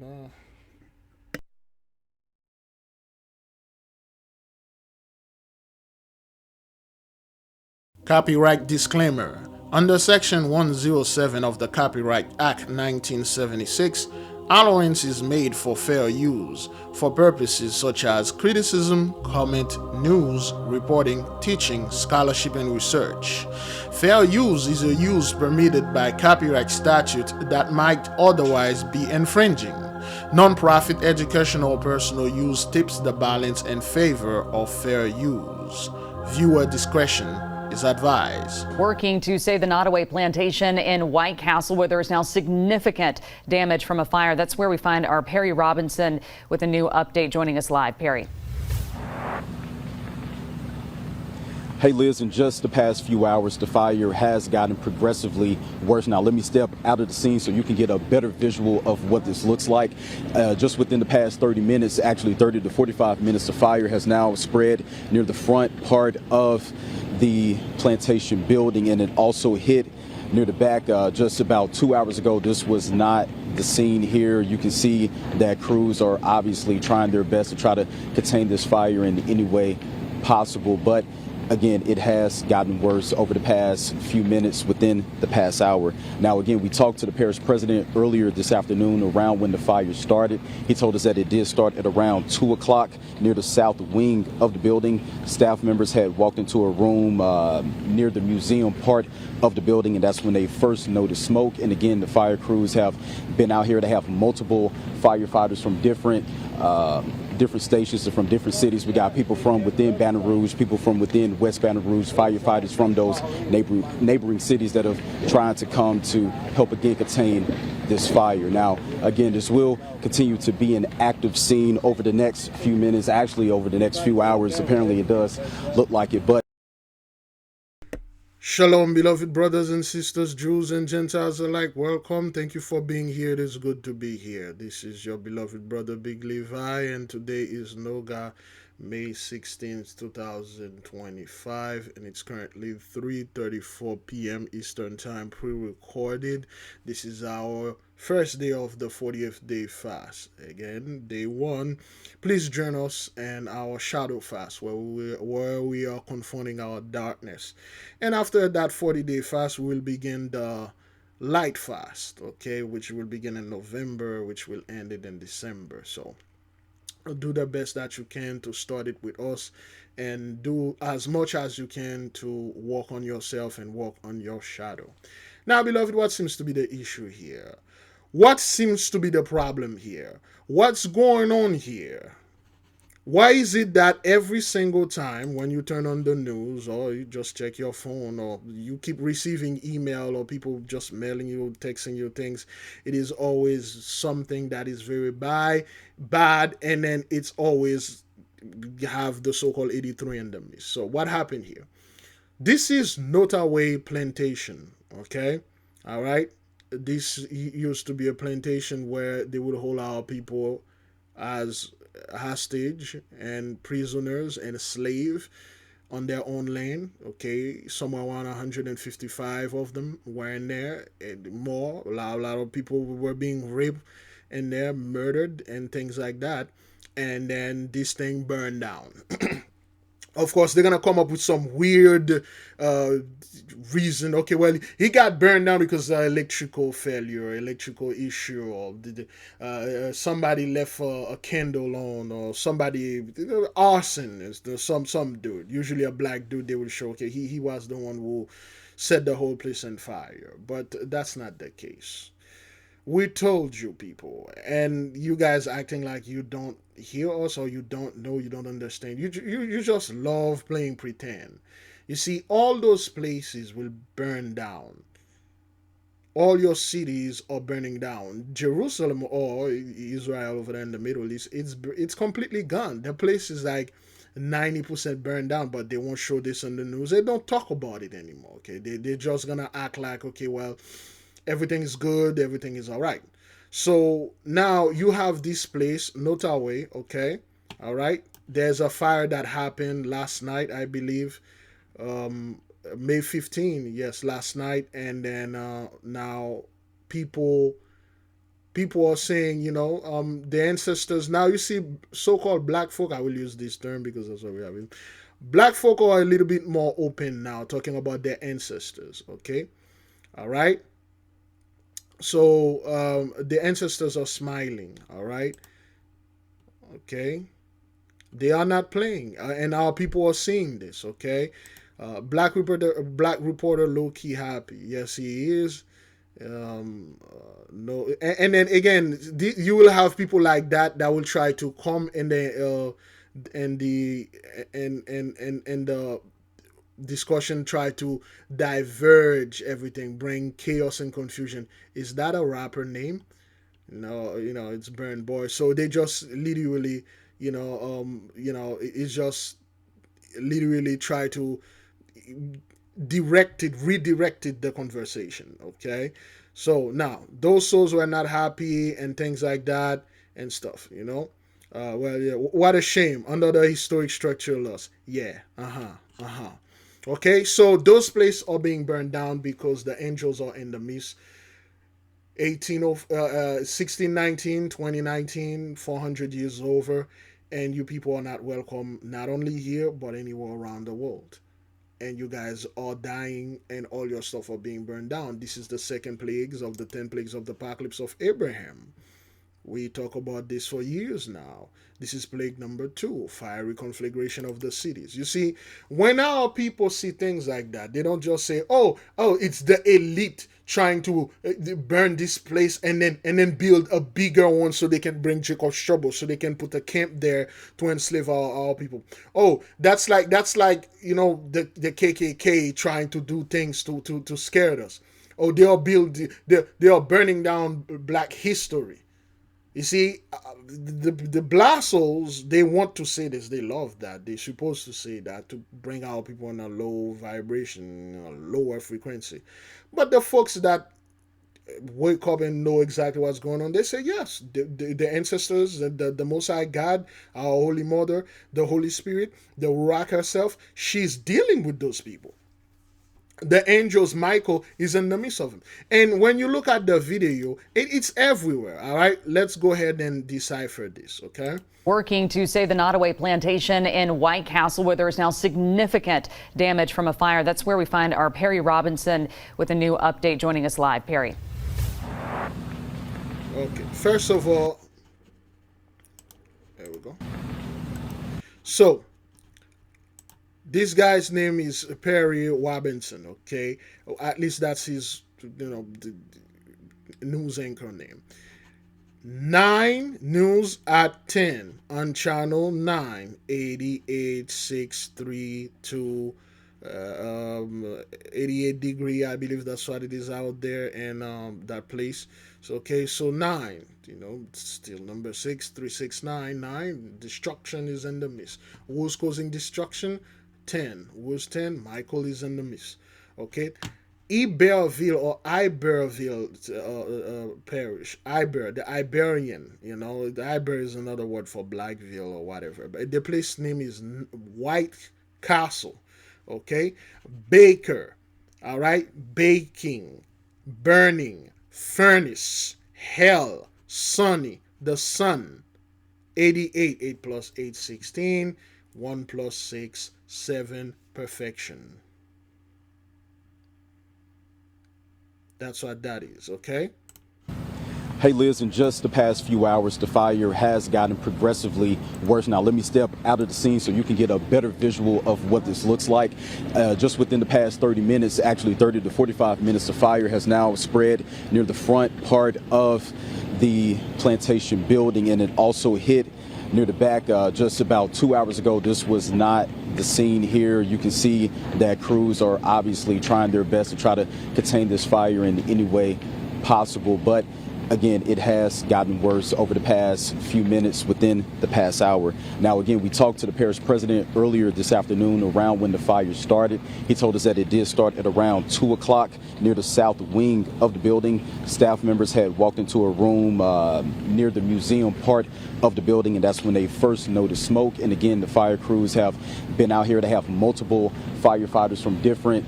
Uh, Copyright disclaimer. Under Section 107 of the Copyright Act 1976, allowance is made for fair use for purposes such as criticism, comment, news, reporting, teaching, scholarship, and research. Fair use is a use permitted by copyright statute that might otherwise be infringing. Non-profit educational or personal use tips the balance in favor of fair use. Viewer discretion is advised. Working to save the Nottoway plantation in White Castle, where there is now significant damage from a fire. That's where we find our Perry Robinson with a new update, joining us live. Perry. Hey Liz, in just the past few hours, the fire has gotten progressively worse. Now let me step out of the scene so you can get a better visual of what this looks like. Just within the past 30 minutes, actually 30 to 45 minutes, the fire has now spread near the front part of the plantation building, and it also hit near the back just about 2 hours ago. This was not the scene here. You can see that crews are obviously trying their best to try to contain this fire in any way possible, but again, it has gotten worse over the past few minutes within the past hour. Now, again, we talked to the parish president earlier this afternoon around when the fire started. He told us that it did start at around 2 o'clock near the south wing of the building. Staff members had walked into a room near the museum part of the building, and that's when they first noticed smoke. And again, the fire crews have been out here. They have multiple firefighters from different stations and from different cities. We got people from within Baton Rouge, people from within West Baton Rouge, firefighters from those neighboring cities that are trying to come to help again contain this fire. Now, again, this will continue to be an active scene over the next few minutes, actually over the next few hours. Apparently it does look like it, but Shalom, beloved brothers and sisters, Jews and Gentiles alike. Welcome. Thank you for being here. It is good to be here. This is your beloved brother Big Levi, and today is Noga, May 16th, 2025, and it's currently 3:34 p.m. Eastern Time, pre-recorded. This is our first day of the 40th day fast. Again, day one. Please join us in our shadow fast, where we are confronting our darkness. And after that 40-day fast, we will begin the light fast, okay, which will begin in November, which will end it in December. So do the best that you can to start it with us, and do as much as you can to work on yourself and work on your shadow. Now, beloved, what seems to be the issue here? What seems to be the problem here? What's going on here? Why is it that every single time when you turn on the news, or you just check your phone, or you keep receiving email, or people just mailing you, texting you things, it is always something that is very bad, and then it's always have the so-called 83 in the midst. So what happened here? This is Nottoway plantation, okay? All right? This used to be a plantation where they would hold our people as hostage and prisoners and slave on their own land. Okay, somewhere around 155 of them were in there, and more. A lot of people were being raped in there, murdered, and things like that. And then this thing burned down. Of course, they're gonna come up with some weird uh, reason. Okay, well, he got burned down because electrical failure, electrical issue, or somebody left a candle on, or somebody arson is some dude, usually a black dude. They will show, okay, he was the one who set the whole place on fire, but that's not the case. We told you, people, and you guys acting like you don't hear us, or you don't know, you don't understand. You just love playing pretend. You see, all those places will burn down. All your cities are burning down. Jerusalem, or Israel over there in the Middle East, it's completely gone. The place is like 90% burned down, but they won't show this on the news. They don't talk about it anymore. Okay, they're just gonna act like, okay, well, everything is good, everything is all right. So now you have this place, Nottoway, okay, all right. There's a fire that happened last night, I believe, um, May 15, yes, last night, and then now people people are saying, the ancestors. Now you see, so-called black folk. I will use this term because that's what we have. Black folk are a little bit more open now, talking about their ancestors. Okay, all right. So the ancestors are smiling. All right. Okay. They are not playing, and our people are seeing this. Okay. Black reporter, low key happy. Yes, he is. No, and then again, you will have people like that will try to come in the and the and the discussion, try to diverge everything, bring chaos and confusion. Is that a rapper name? No, it's Burn Boy. So they just literally, it's just literally try to redirected the conversation. Okay, so now those souls were not happy and things like that and stuff. Well, yeah, what a shame. Under the historic structural loss. Yeah. Okay, so those places are being burned down because the angels are in the midst. 1619, 2019, 400 years over, and you people are not welcome, not only here but anywhere around the world. And you guys are dying, and all your stuff are being burned down. This is the second plagues of the 10 plagues of the apocalypse of Abraham. We talk about this for years now. This is plague number 2, fiery conflagration of the cities. You see, when our people see things like that, they don't just say, "Oh, it's the elite trying to burn this place and then build a bigger one so they can bring Jacob's trouble, so they can put a camp there to enslave our people." Oh, that's like the KKK trying to do things to scare us. Oh, they are burning down black history. You see, the Blassos, they want to say this. They love that. They're supposed to say that to bring our people on a low vibration, a lower frequency. But the folks that wake up and know exactly what's going on, they say yes. The ancestors, the Most High God, our Holy Mother, the Holy Spirit, the Ruach herself, she's dealing with those people. The angels, Michael, is in the midst of him. And when you look at the video, it's everywhere. All right, let's go ahead and decipher this. Okay. Working to save the Nottoway plantation in White Castle, where there is now significant damage from a fire. That's where we find our Perry Robinson with a new update, joining us live. Perry. Okay. First of all, there we go. So this guy's name is Perry Robinson, okay? At least that's his, the news anchor name. 9 News at 10 on channel 9, 88.632, 88 degree, I believe that's what it is out there, and that place. So, okay, so 9, still number 6, 369, 9, destruction is in the midst. Who's causing destruction? 10. Who's 10? Michael is in the midst. Okay. Iberville or Iberville parish. The Iberian. The Iber is another word for Blackville or whatever. But the place name is White Castle. Okay. Baker. All right. Baking. Burning. Furnace. Hell. Sunny. The sun. 88. 8 plus 8, 16. 1 plus 6, 7, perfection. That's what that is, okay? Hey Liz, in just the past few hours, the fire has gotten progressively worse. Now let me step out of the scene so you can get a better visual of what this looks like. Just within the past 30 minutes, actually 30 to 45 minutes, the fire has now spread near the front part of the plantation building, and it also hit near the back just about 2 hours ago. This was not the scene here. You can see that crews are obviously trying their best to try to contain this fire in any way possible, but again, it has gotten worse over the past few minutes within the past hour. Now, again, we talked to the parish president earlier this afternoon around when the fire started. He told us that it did start at around 2 o'clock near the south wing of the building. Staff members had walked into a room near the museum part of the building, and that's when they first noticed smoke. And again, the fire crews have been out here. They have multiple firefighters from different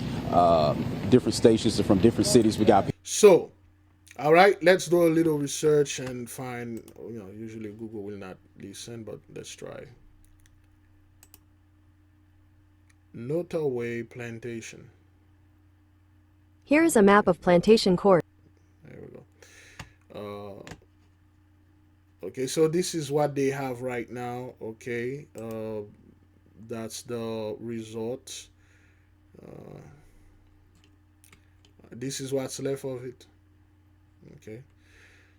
stations and from different cities. We got so All right, let's do a little research and find. Usually Google will not listen, but let's try. Nottoway plantation. Here is a map of plantation court. There we go. Okay, so this is what they have right now. Okay, that's the result. Uh, this is what's left of it. Okay.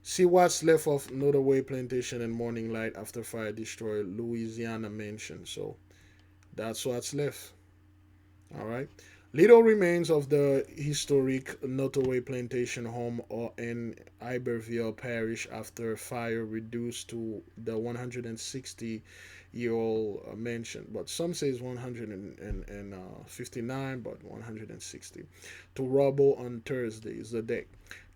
See what's left of Nottoway Plantation and Morning Light after fire destroyed Louisiana mansion. So that's what's left. All right. Little remains of the historic Nottoway Plantation home or in Iberville Parish after fire reduced to the 160-year-old mansion. But some says 159, but 160. To rubble on Thursday is the day.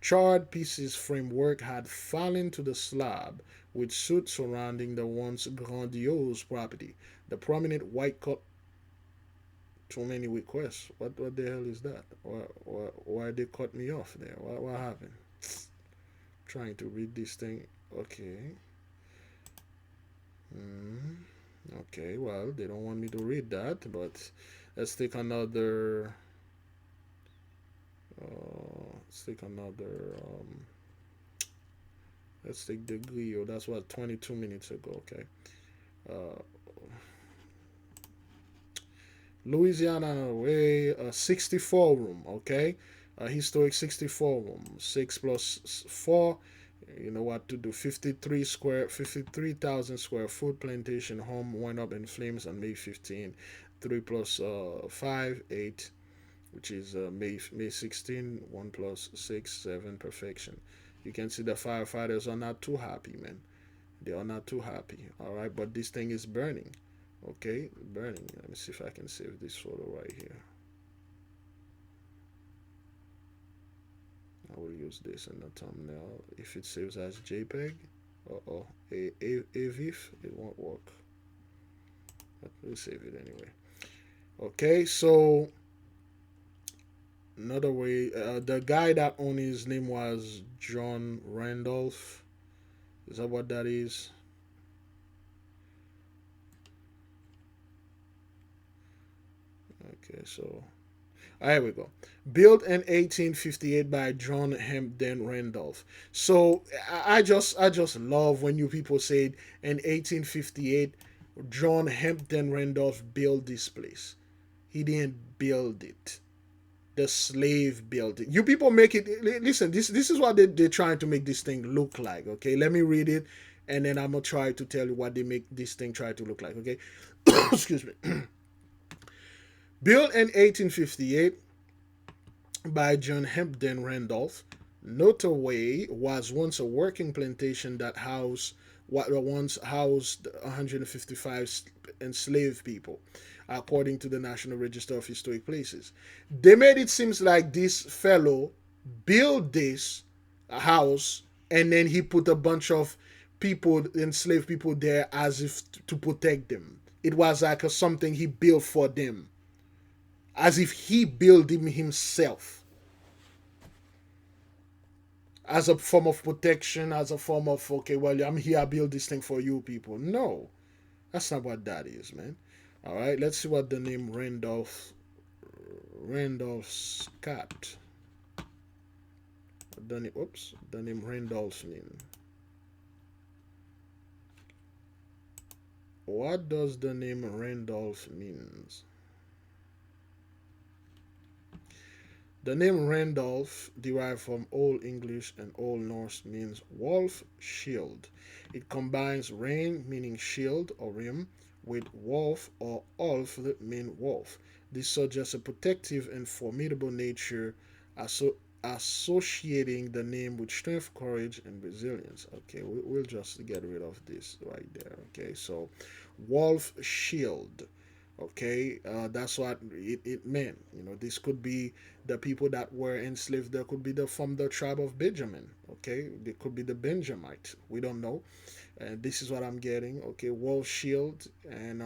Charred pieces framework had fallen to the slab, with soot surrounding the once grandiose property. The prominent white too many requests. What the hell is that? Why they cut me off there? What happened? Trying to read this thing. Okay. Okay. Well, they don't want me to read that, but let's take another. Let's take another. Let's take the Grio. That's what 22 minutes ago. Okay. Uh, Louisiana way, a 64 room, okay? A historic 64 room, 6 plus 4, you know what to do. 53,000 square foot plantation home went up in flames on May 15. 3 plus 5, 8, which is May 16, 1 plus 6, 7, perfection. You can see the firefighters are not too happy, man. They are not too happy, all right? But this thing is burning. Okay, burning. Let me see if I can save this photo right here. I will use this in the thumbnail. If it saves as JPEG, AVIF, it won't work. But we'll save it anyway. Okay, so another way, the guy that owned his name was John Randolph. Is that what that is? Okay, so here we go. Built in 1858 by John Hampden Randolph. So I just love when you people say in 1858 John Hampden Randolph built this place. He didn't build it. The slave built it. You people make it. Listen, this is what they're trying to make this thing look like. Okay, let me read it, and then I'm gonna try to tell you what they make this thing try to look like. Okay, excuse me. Built in 1858 by John Hampden Randolph, Nottoway was once a working plantation that once housed 155 enslaved people, according to the National Register of Historic Places. They made it seem like this fellow built this house and then he put a bunch of people, enslaved people there as if to protect them. It was like something he built for them, as if he built him himself, as a form of protection, as a form of, okay, well, I'm here, I build this thing for you people. No, that's not what that is, man. All right, let's see what the name Randolph Scott, the name Randolph mean. What does the name Randolph means? The name Randolph, derived from Old English and Old Norse, means wolf shield. It combines rain, meaning shield or rim, with wolf or ulf, mean wolf. This suggests a protective and formidable nature, associating the name with strength, courage, and resilience. Okay, we'll just get rid of this right there. Okay, so wolf shield. Okay, that's what it meant. This could be the people that were enslaved. There could be from the tribe of Benjamin. Okay, they could be the Benjamite. We don't know. And this is what I'm getting. Okay, wolf shield and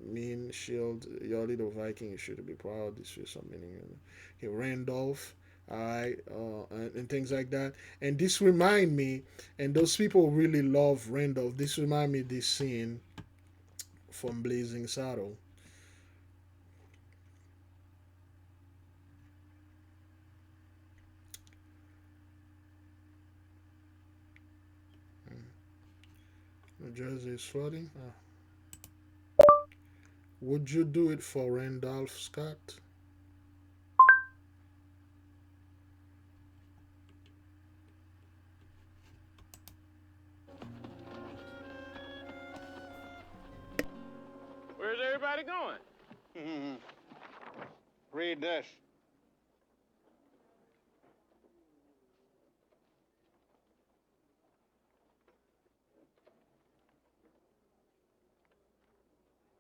mean shield. Your little Viking, you should be proud. This is some meaning. Okay, Randolph. all right, and things like that. And this remind me, and those people really love Randolph. This remind me this scene from Blazing Saddle. New Jersey is flooding. Would you do it for Randolph Scott? Where's everybody going? Read this.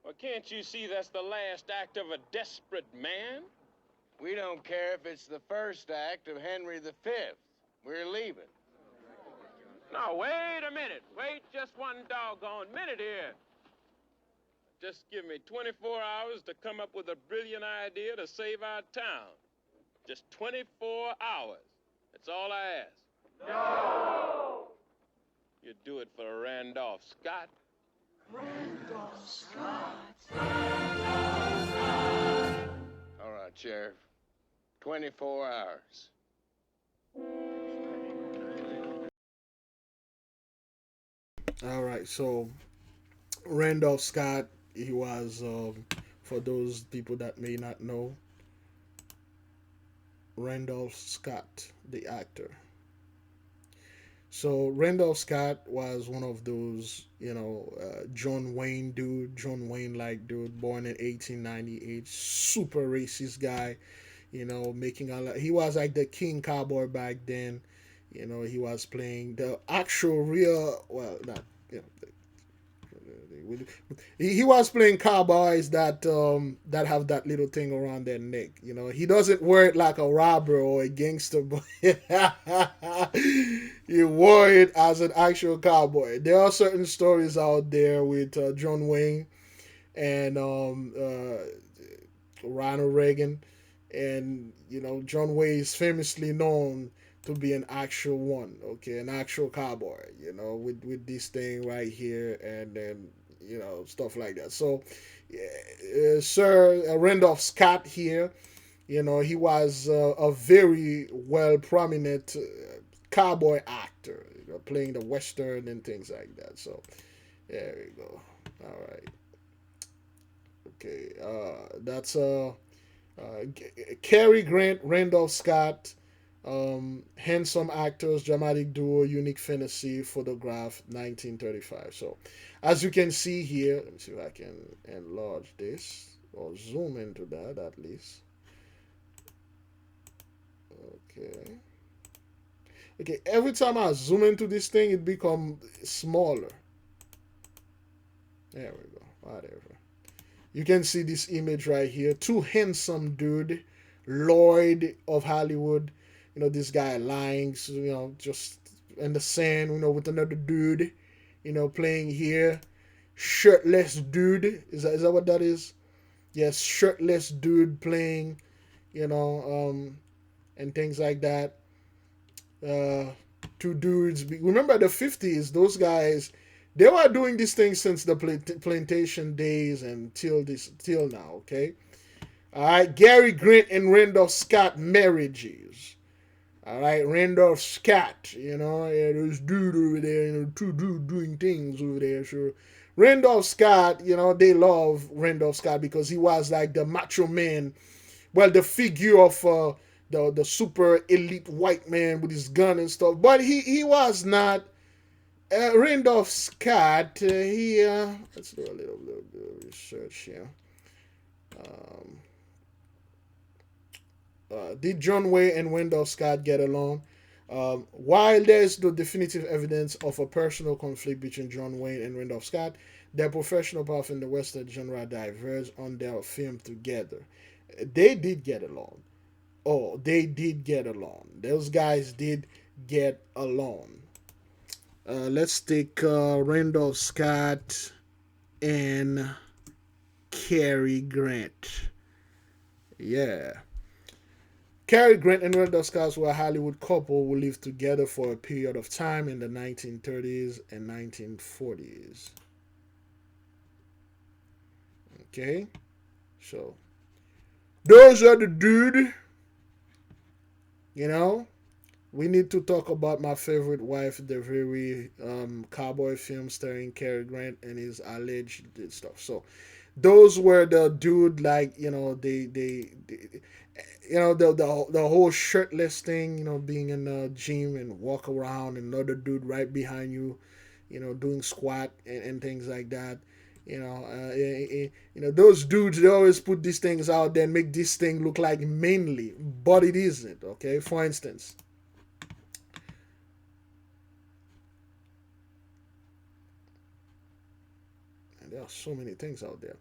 Well, can't you see that's the last act of a desperate man? We don't care if it's the first act of Henry V. We're leaving. No, wait a minute. Wait just one doggone minute here. Just give me 24 hours to come up with a brilliant idea to save our town. Just 24 hours. That's all I ask. No! You do it for Randolph Scott. Randolph Scott. All right, Sheriff. 24 hours. All right, so Randolph Scott, he was, for those people that may not know, Randolph Scott, the actor. So Randolph Scott was one of those, John Wayne dude, John Wayne like dude, born in 1898, super racist guy, making a lot. He was like the king cowboy back then. He was playing the actual real, well, not, he was playing cowboys that have that little thing around their neck. He doesn't wear it like a robber or a gangster, but he wore it as an actual cowboy. There are certain stories out there with John Wayne and Ronald Reagan, and John Wayne is famously known to be an actual one, okay, an actual cowboy, with this thing right here, and then stuff like that. So, Sir Randolph Scott here, he was a very well prominent cowboy actor, playing the western and things like that. So, there we go. All right. Okay. That's Cary Grant, Randolph Scott. Handsome actors, dramatic duo, unique fantasy, photograph, 1935. So, as you can see here, let me see if I can enlarge this or zoom into that at least. Okay. Okay, every time I zoom into this thing, it becomes smaller. There we go. Whatever. You can see this image right here. Two handsome dude, Lloyd of Hollywood. This guy lying, just in the sand, with another dude, playing here. Shirtless dude. Is that what that is? Yes, shirtless dude playing, and things like that. Two dudes. Remember the 50s, those guys, they were doing these things since the plantation days and till now, okay? All right, Cary Grant and Randolph Scott marriages. All right, Randolph Scott, there's dude over there, two dudes doing things over there. So Randolph Scott, they love Randolph Scott because he was like the macho man, well, the figure of the super elite white man with his gun and stuff. But he was not Randolph Scott. Let's do a little bit of research here. Did John Wayne and Randolph Scott get along? While there is no definitive evidence of a personal conflict between John Wayne and Randolph Scott, their professional path in the Western genre diverged on their film together. They did get along. Oh, they did get along. Those guys did get along. Let's take Randolph Scott and Cary Grant. Yeah. Cary Grant and Randolph Scott were a Hollywood couple who lived together for a period of time in the 1930s and 1940s. Okay, so those are the dude. You know, we need to talk about My Favorite Wife, the very cowboy film starring Cary Grant and his alleged stuff. So those were the dude, like, they the whole shirtless thing, being in the gym and walk around and another dude right behind you, doing squat and things like that. Those dudes, they always put these things out there and make this thing look like manly, but it isn't. Okay, for instance, and there are so many things out there.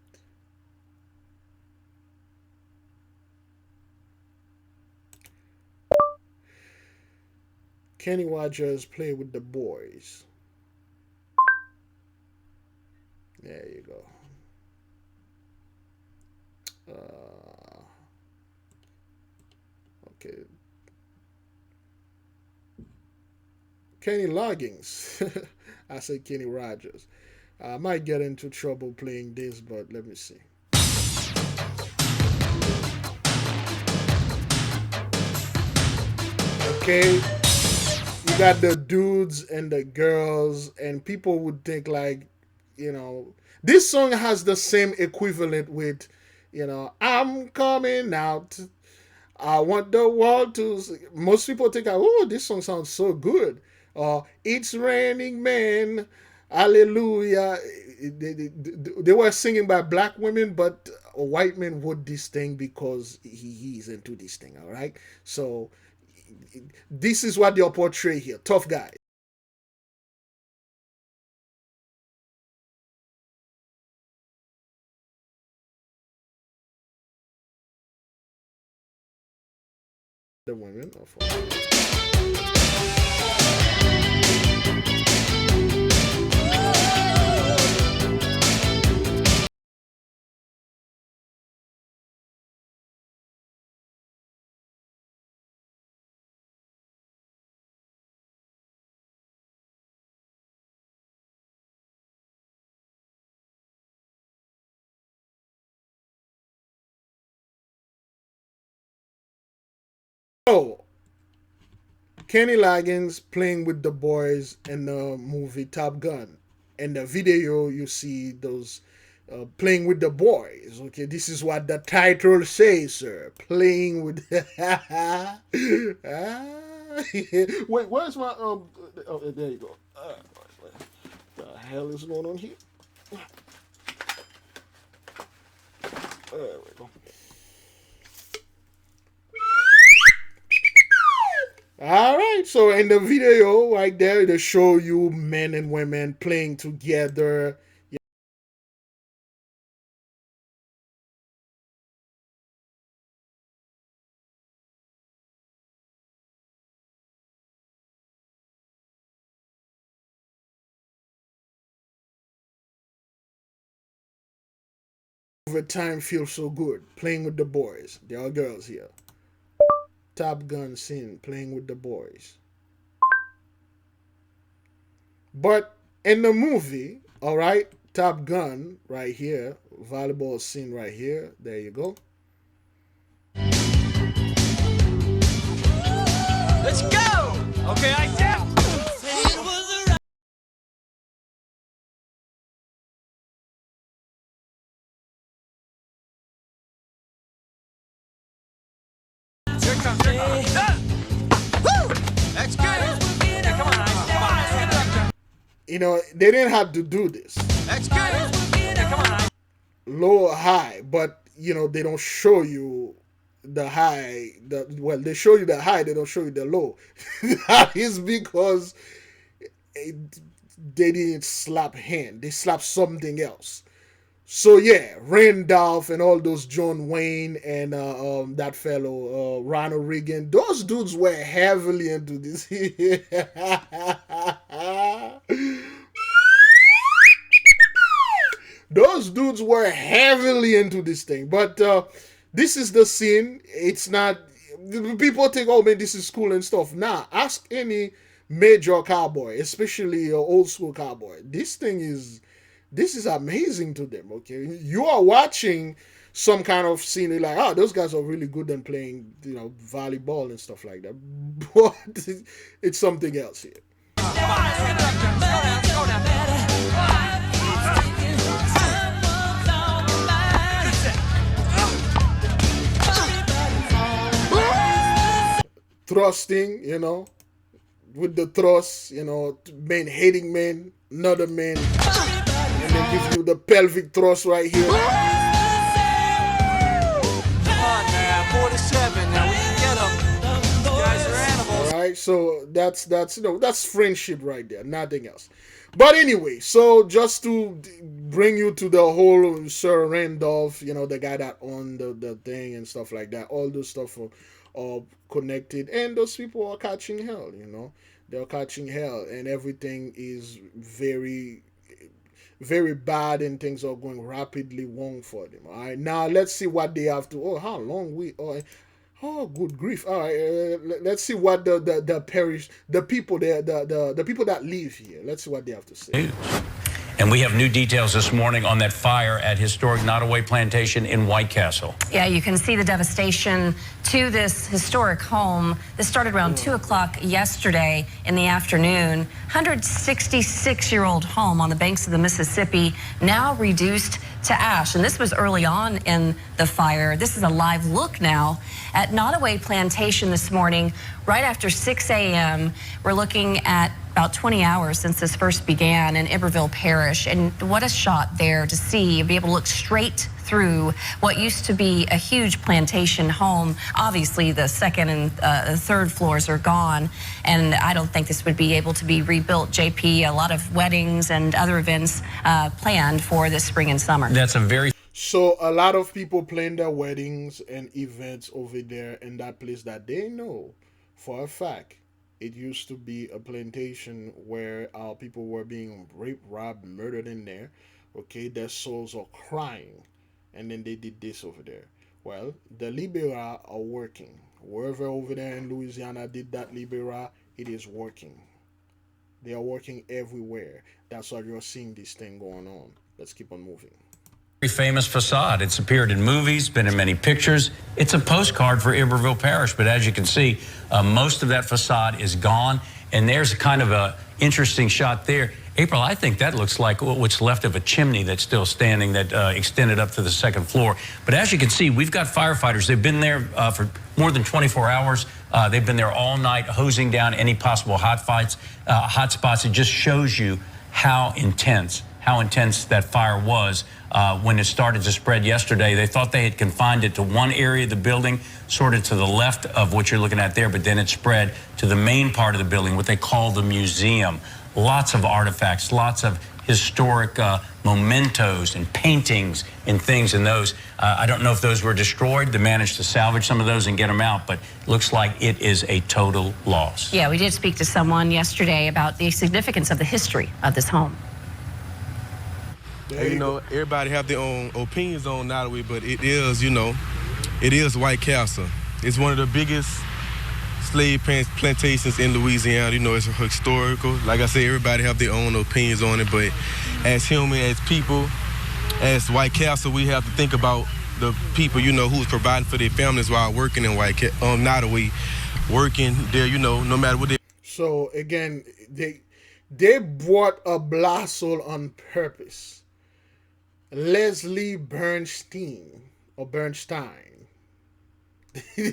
Kenny Rogers play with the boys. There you go. Okay. Kenny Loggins. I said Kenny Rogers. I might get into trouble playing this, but let me see. Okay. You got the dudes and the girls, and people would think like, this song has the same equivalent with, I'm coming out. I want the world to. Most people think, oh, this song sounds so good. It's raining men. Hallelujah. They were singing by black women, but a white man wrote this thing because he's into this thing, all right? So this is what they'll portray here. Tough guy. The women. So, Kenny Loggins playing with the boys in the movie Top Gun. In the video, you see those playing with the boys. Okay, this is what the title says, sir. Playing with. Wait, where's my Oh, there you go. What the hell is going on here? There we go. All right, so in the video right there, they show you men and women playing together. Over time feels so good playing with the boys. There are girls here. Top Gun scene playing with the boys. But in the movie, all right, Top Gun right here, volleyball scene right here. There you go. Let's go! Okay, I said. Here it comes, here it comes. Woo! That's good. Yeah, come on, come on. They didn't have to do this. That's good. Yeah, come on. Low or high, but they don't show you the high. They show you the high, they don't show you the low. That is because they didn't slap hand, they slapped something else. So yeah, Randolph and all those John Wayne and that fellow Ronald Reagan, those dudes were heavily into this. Those dudes were heavily into this thing. But this is the scene. It's not, people think, oh man, this is cool and stuff. Nah, ask any major cowboy, especially your old school cowboy. This is amazing to them. Okay, you are watching some kind of scene, you're like, oh, those guys are really good at playing, volleyball and stuff like that. But it's something else here. Come on, let's get it up there. Let's go down. Thrusting, with the thrust, men hating men, another man, and then give you the pelvic thrust right here. Come on, man. 47. Now we can get them. You guys are animals. All right, so that's friendship right there, nothing else. But anyway, so just to bring you to the whole Sir Randolph, the guy that owned the thing and stuff like that, all those stuff are connected, and those people are catching hell. They're catching hell, and everything is very, very bad, and things are going rapidly wrong for them. All right, now let's see what they have to. Oh, how long Oh, good grief! All right, let's see what the parish, the people there, the people that live here. Let's see what they have to say. And we have new details this morning on that fire at historic Nottoway plantation in White Castle. Yeah, you can see the devastation to this historic home. This started around 2 o'clock yesterday in the afternoon. 166-year-old home on the banks of the Mississippi, now reduced to ash. And this was early on in the fire. This is a live look now at Nottoway plantation this morning, right after 6 a.m. We're looking at about 20 hours since this first began in Iberville Parish. And what a shot there to see, be able to look straight through what used to be a huge plantation home. Obviously, the second and third floors are gone, and I don't think this would be able to be rebuilt. JP, a lot of weddings and other events planned for this spring and summer. That's a very... So a lot of people plan their weddings and events over there in that place that they know for a fact it used to be a plantation where people were being raped, robbed, murdered in there. Okay, their souls are crying. And then they did this over there. Well, the Libera are working. Wherever over there in Louisiana did that Libera, it is working. They are working everywhere. That's why you're seeing this thing going on. Let's keep on moving. Very famous facade. It's appeared in movies, been in many pictures. It's a postcard for Iberville Parish, but as you can see, most of that facade is gone, and there's kind of a interesting shot there. April, I think that looks like what's left of a chimney that's still standing that extended up to the second floor. But as you can see, we've got firefighters. They've been there for more than 24 hours. They've been there all night, hosing down any possible hot spots. It just shows you how intense that fire was when it started to spread yesterday. They thought they had confined it to one area of the building, sort of to the left of what you're looking at there, but then it spread to the main part of the building, what they call the museum. Lots of artifacts, lots of historic mementos and paintings and things in those. I don't know if those were destroyed. They managed to salvage some of those and get them out, but it looks like it is a total loss. Yeah, we did speak to someone yesterday about the significance of the history of this home. Hey, everybody have their own opinions on Nottoway, but it is White Castle. It's one of the biggest slave plantations in Louisiana. It's historical. Like I said, everybody have their own opinions on it, but as human, as people, as White Castle, we have to think about the people, who's providing for their families while working in Nottoway, working there, no matter what they... So again, they brought a blast hole on purpose. Leslie Bernstein or Bernstein. They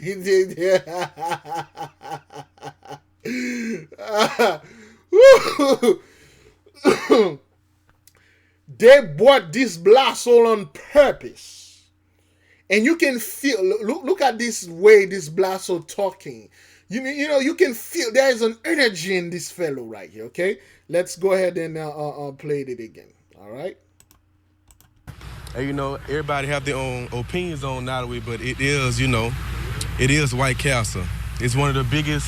bought this blast hole on purpose. And you can feel, look at this way this blast hole talking. You can feel there is an energy in this fellow right here, okay? Let's go ahead and play it again, all right? Hey, everybody have their own opinions on Nottoway, but it is White Castle. It's one of the biggest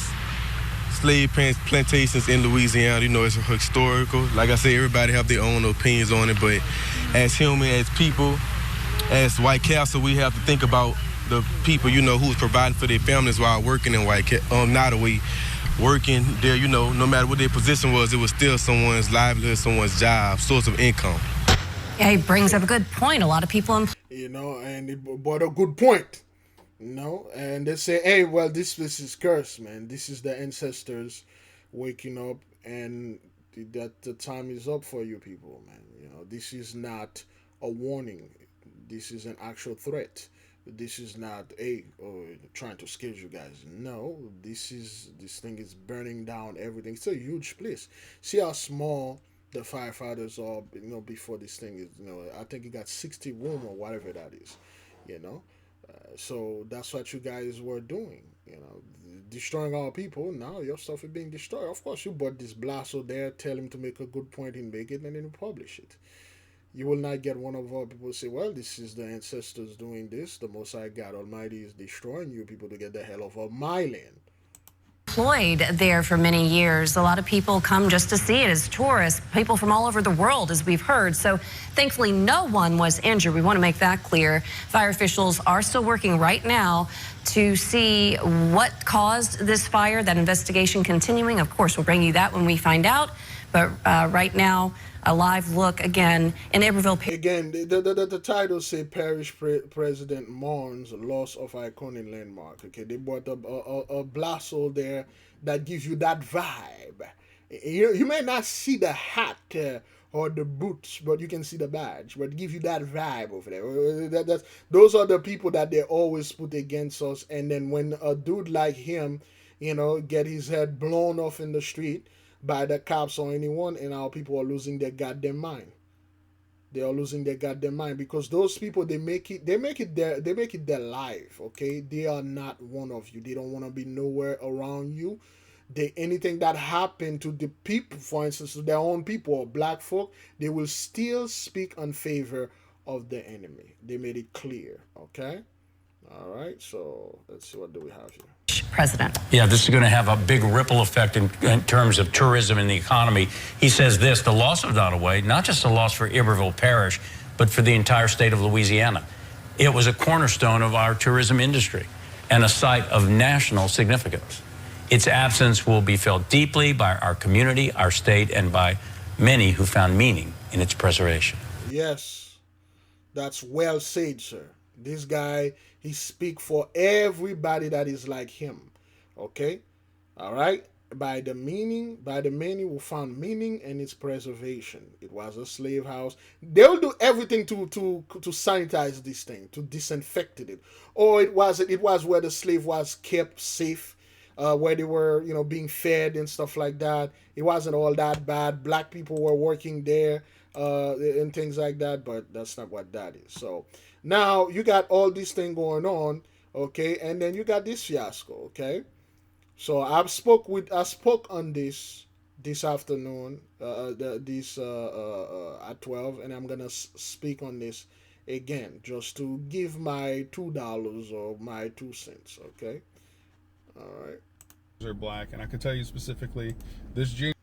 slave plantations in Louisiana. It's historical. Like I said, everybody have their own opinions on it, but as human, as people, as White Castle, we have to think about the people, you know, who was providing for their families while working in Nottoway, working there, you know, no matter what their position was, it was still someone's livelihood, someone's job, source of income. Yeah, he brings up a good point. A lot of people, you know, and it brought a good point, you know, and they say, hey, well, this place is cursed, man. This is the ancestors waking up, and that the time is up for you people, man. You know, this is not a warning. This is an actual threat. This is not trying to scare you guys. No, this thing is burning down everything. It's a huge place. See how small the firefighters are, you know, before this thing is, you know, I think it got 60 room or whatever that is, you know. So that's what you guys were doing, you know, destroying our people. Now your stuff is being destroyed. Of course, you bought this blaster there, tell him to make a good point and make it, and then you publish it. You will not get one of our people say, well, this is the ancestors doing this. The Most High God Almighty is destroying you people to get the hell off of my land. Employed there for many years. A lot of people come just to see it as tourists, people from all over the world, as we've heard. So thankfully, no one was injured. We want to make that clear. Fire officials are still working right now to see what caused this fire. That investigation continuing. Of course, we'll bring you that when we find out. But right now, a live look again in Iberville. Again, the title say Parish President mourns loss of iconic landmark. Okay, they brought up a blaster there that gives you that vibe. You may not see the hat or the boots, but you can see the badge. But give you that vibe over there. Those are the people that they always put against us. And then when a dude like him, you know, get his head blown off in the street by the cops or anyone, and our people are losing their goddamn mind. They are losing their goddamn mind because those people, they make it their life. Okay, they are not one of you. They don't want to be nowhere around you. Anything that happened to the people, for instance, to their own people or black folk, they will still speak in favor of the enemy. They made it clear. Okay, all right. So let's see, what do we have here? President. Yeah, this is going to have a big ripple effect in terms of tourism and the economy. He says this: the loss of Nottoway, not just a loss for Iberville Parish, but for the entire state of Louisiana. It was a cornerstone of our tourism industry and a site of national significance. Its absence will be felt deeply by our community, our state, and by many who found meaning in its preservation. Yes, that's well said, sir. This guy, he speak for everybody that is like him. Okay? All right? By the many who found meaning in its preservation. It was a slave house. They'll do everything to sanitize this thing, to disinfect it. Or it was where the slave was kept safe, where they were, you know, being fed and stuff like that. It wasn't all that bad. Black people were working there and things like that, but that's not what that is. So now you got all this thing going on, okay, and then you got this fiasco, okay. So I spoke on this afternoon, at 12, and I'm gonna speak on this again just to give my $2 or my 2 cents, okay. All right. Are black, and I can tell you specifically, this ginger.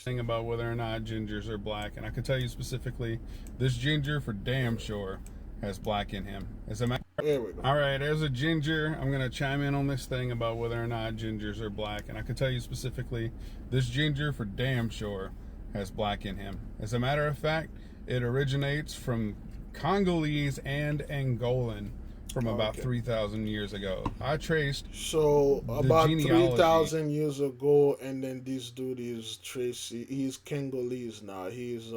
Thing about whether or not gingers are black, and I can tell you specifically, this ginger for damn sure has black in him. As a matter. There we go. All right, as a ginger, I'm gonna chime in on this thing about whether or not gingers are black, and I can tell you specifically, this ginger for damn sure has black in him. As a matter of fact, it originates from Congolese and Angolan from about 3,000 years ago. I traced about 3,000 years ago, and then this dude is Tracy. He's Congolese now. He's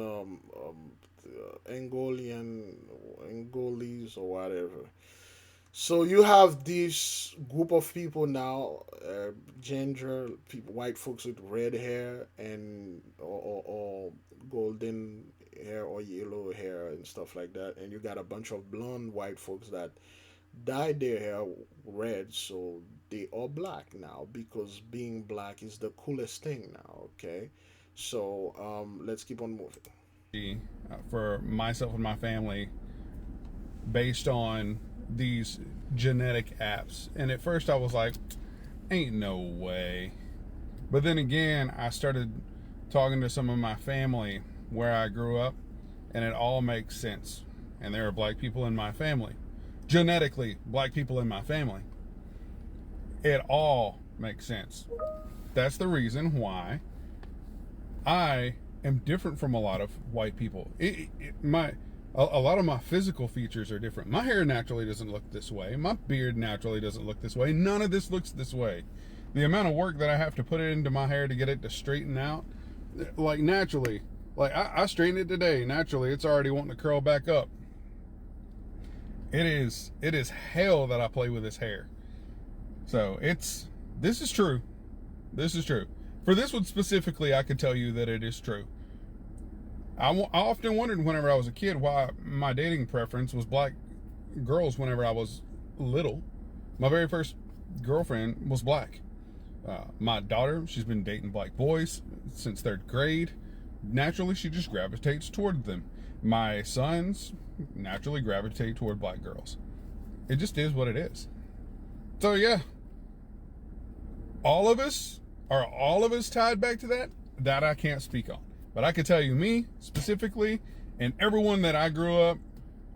Angolese or whatever. So you have this group of people now, ginger people, white folks with red hair and or golden hair or yellow hair and stuff like that, and you got a bunch of blonde white folks that dyed their hair red, so they are black now because being black is the coolest thing now. Okay, so let's keep on moving. For myself and my family, based on these genetic apps, and at first I was like, ain't no way, but then again I started talking to some of my family where I grew up, and it all makes sense. And there are black people in my family. Genetically, black people in my family. It all makes sense. That's the reason why I am different from a lot of white people. A lot of my physical features are different. My hair naturally doesn't look this way. My beard naturally doesn't look this way. None of this looks this way. The amount of work that I have to put into my hair to get it to straighten out, like naturally, like I straightened it today. Naturally, it's already wanting to curl back up. It is hell that I play with this hair. So this is true. This is true. For this one specifically, I can tell you that it is true. I often wondered whenever I was a kid why my dating preference was black girls whenever I was little. My very first girlfriend was black. My daughter, she's been dating black boys since 3rd grade. Naturally, she just gravitates toward them. My sons naturally gravitate toward black girls. It just is what it is. So yeah, all of us tied back to that? That I can't speak on. But I can tell you, me specifically, and everyone that I grew up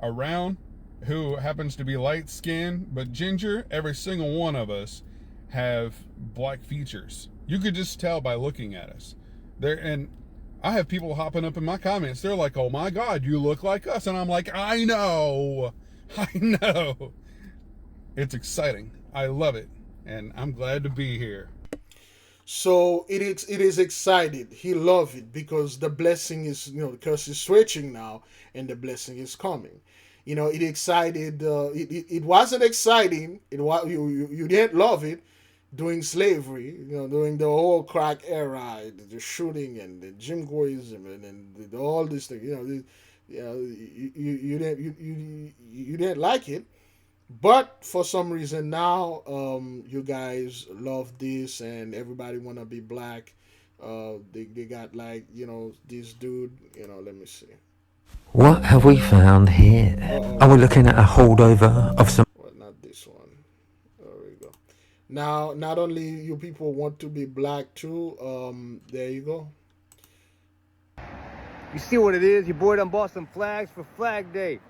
around who happens to be light skinned but ginger, every single one of us have black features. You could just tell by looking at us. And I have people hopping up in my comments. They're like, "Oh my God, you look like us." And I'm like, I know. It's exciting. I love it. And I'm glad to be here. So it is excited. He love it because the blessing is, the curse is switching now and the blessing is coming. It excited. It wasn't exciting. It was you didn't love it during slavery. During the whole crack era, the shooting and the Jim Crowism and all this thing. You didn't like it. But for some reason now, you guys love this and everybody wanna be black. They got like this dude. Let me see. What have we found here? Are we looking at a holdover of some... Well, not this one. There we go. Now, not only you people want to be black too. There you go. You see what it is? Your boy done bought some flags for Flag Day.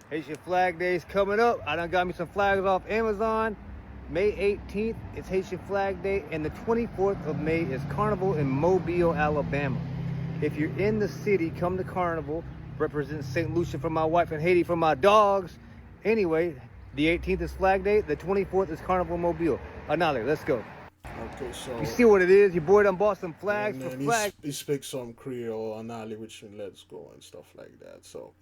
Haitian Flag Day is coming up. I done got me some flags off Amazon. May 18th, it's Haitian Flag Day, and the 24th of May is Carnival in Mobile, Alabama. If you're in the city, come to Carnival. Represent St. Lucia for my wife and Haiti for my dogs. Anyway, the 18th is Flag Day. The 24th is Carnival Mobile. Anale, let's go. Okay, so you see what it is? Your boy done bought some flags for Flag. He speaks some Creole, Anale, which means let's go and stuff like that. So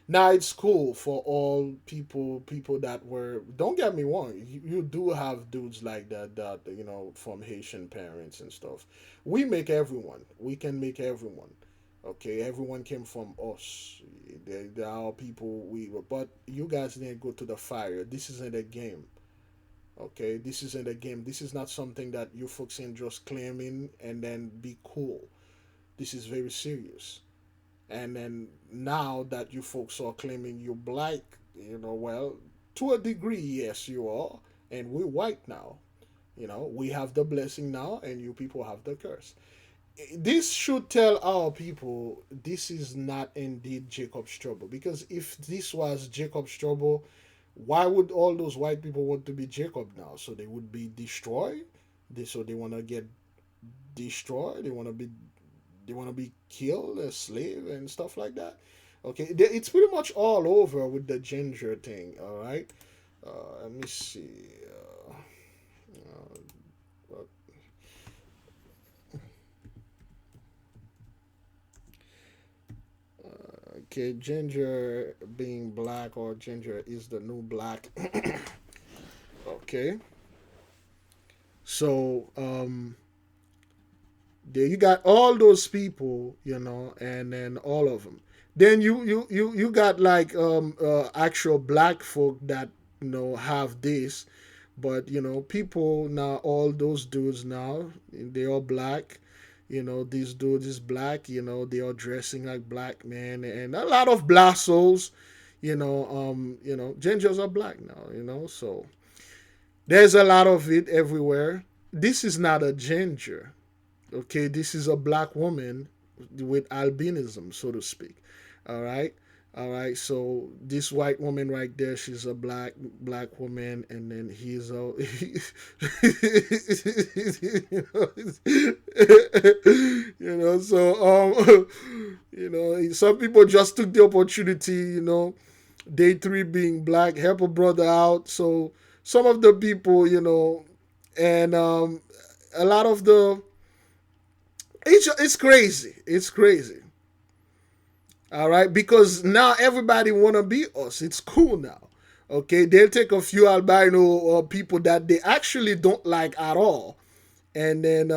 now it's cool for all people that were. Don't get me wrong. You do have dudes like that from Haitian parents and stuff. We make everyone. We can make everyone. Okay, everyone came from us. There are people but you guys didn't go to the fire. This isn't a game. Okay, this isn't a game. This is not something that you folks can just claiming and then be cool. This is very serious. And then now that you folks are claiming you're black, well, to a degree, yes, you are. And we're white now. We have the blessing now, and you people have the curse. This should tell our people this is not indeed Jacob's trouble. Because if this was Jacob's trouble, why would all those white people want to be Jacob now? So they would be destroyed. So they want to get destroyed. They want to be killed as slave and stuff like that. Okay, it's pretty much all over with the ginger thing. All right. Let me see. Okay, ginger being black, or ginger is the new black. Okay. So there you got all those people, and then all of them. Then you got like actual black folk that have this, but people now, all those dudes now, they are black. These dudes is black. They are dressing like black men, and a lot of black souls. Gingers are black now. So there's a lot of it everywhere. This is not a ginger. Okay, this is a black woman with albinism, so to speak. All right. All right, so this white woman right there, she's a black woman, and then he's a, so some people just took the opportunity, day 3 being black, help a brother out. So some of the people, and a lot of the, it's crazy, it's crazy. All right, because now everybody wanna be us. It's cool now. Okay, they'll take a few albino people that they actually don't like at all, and then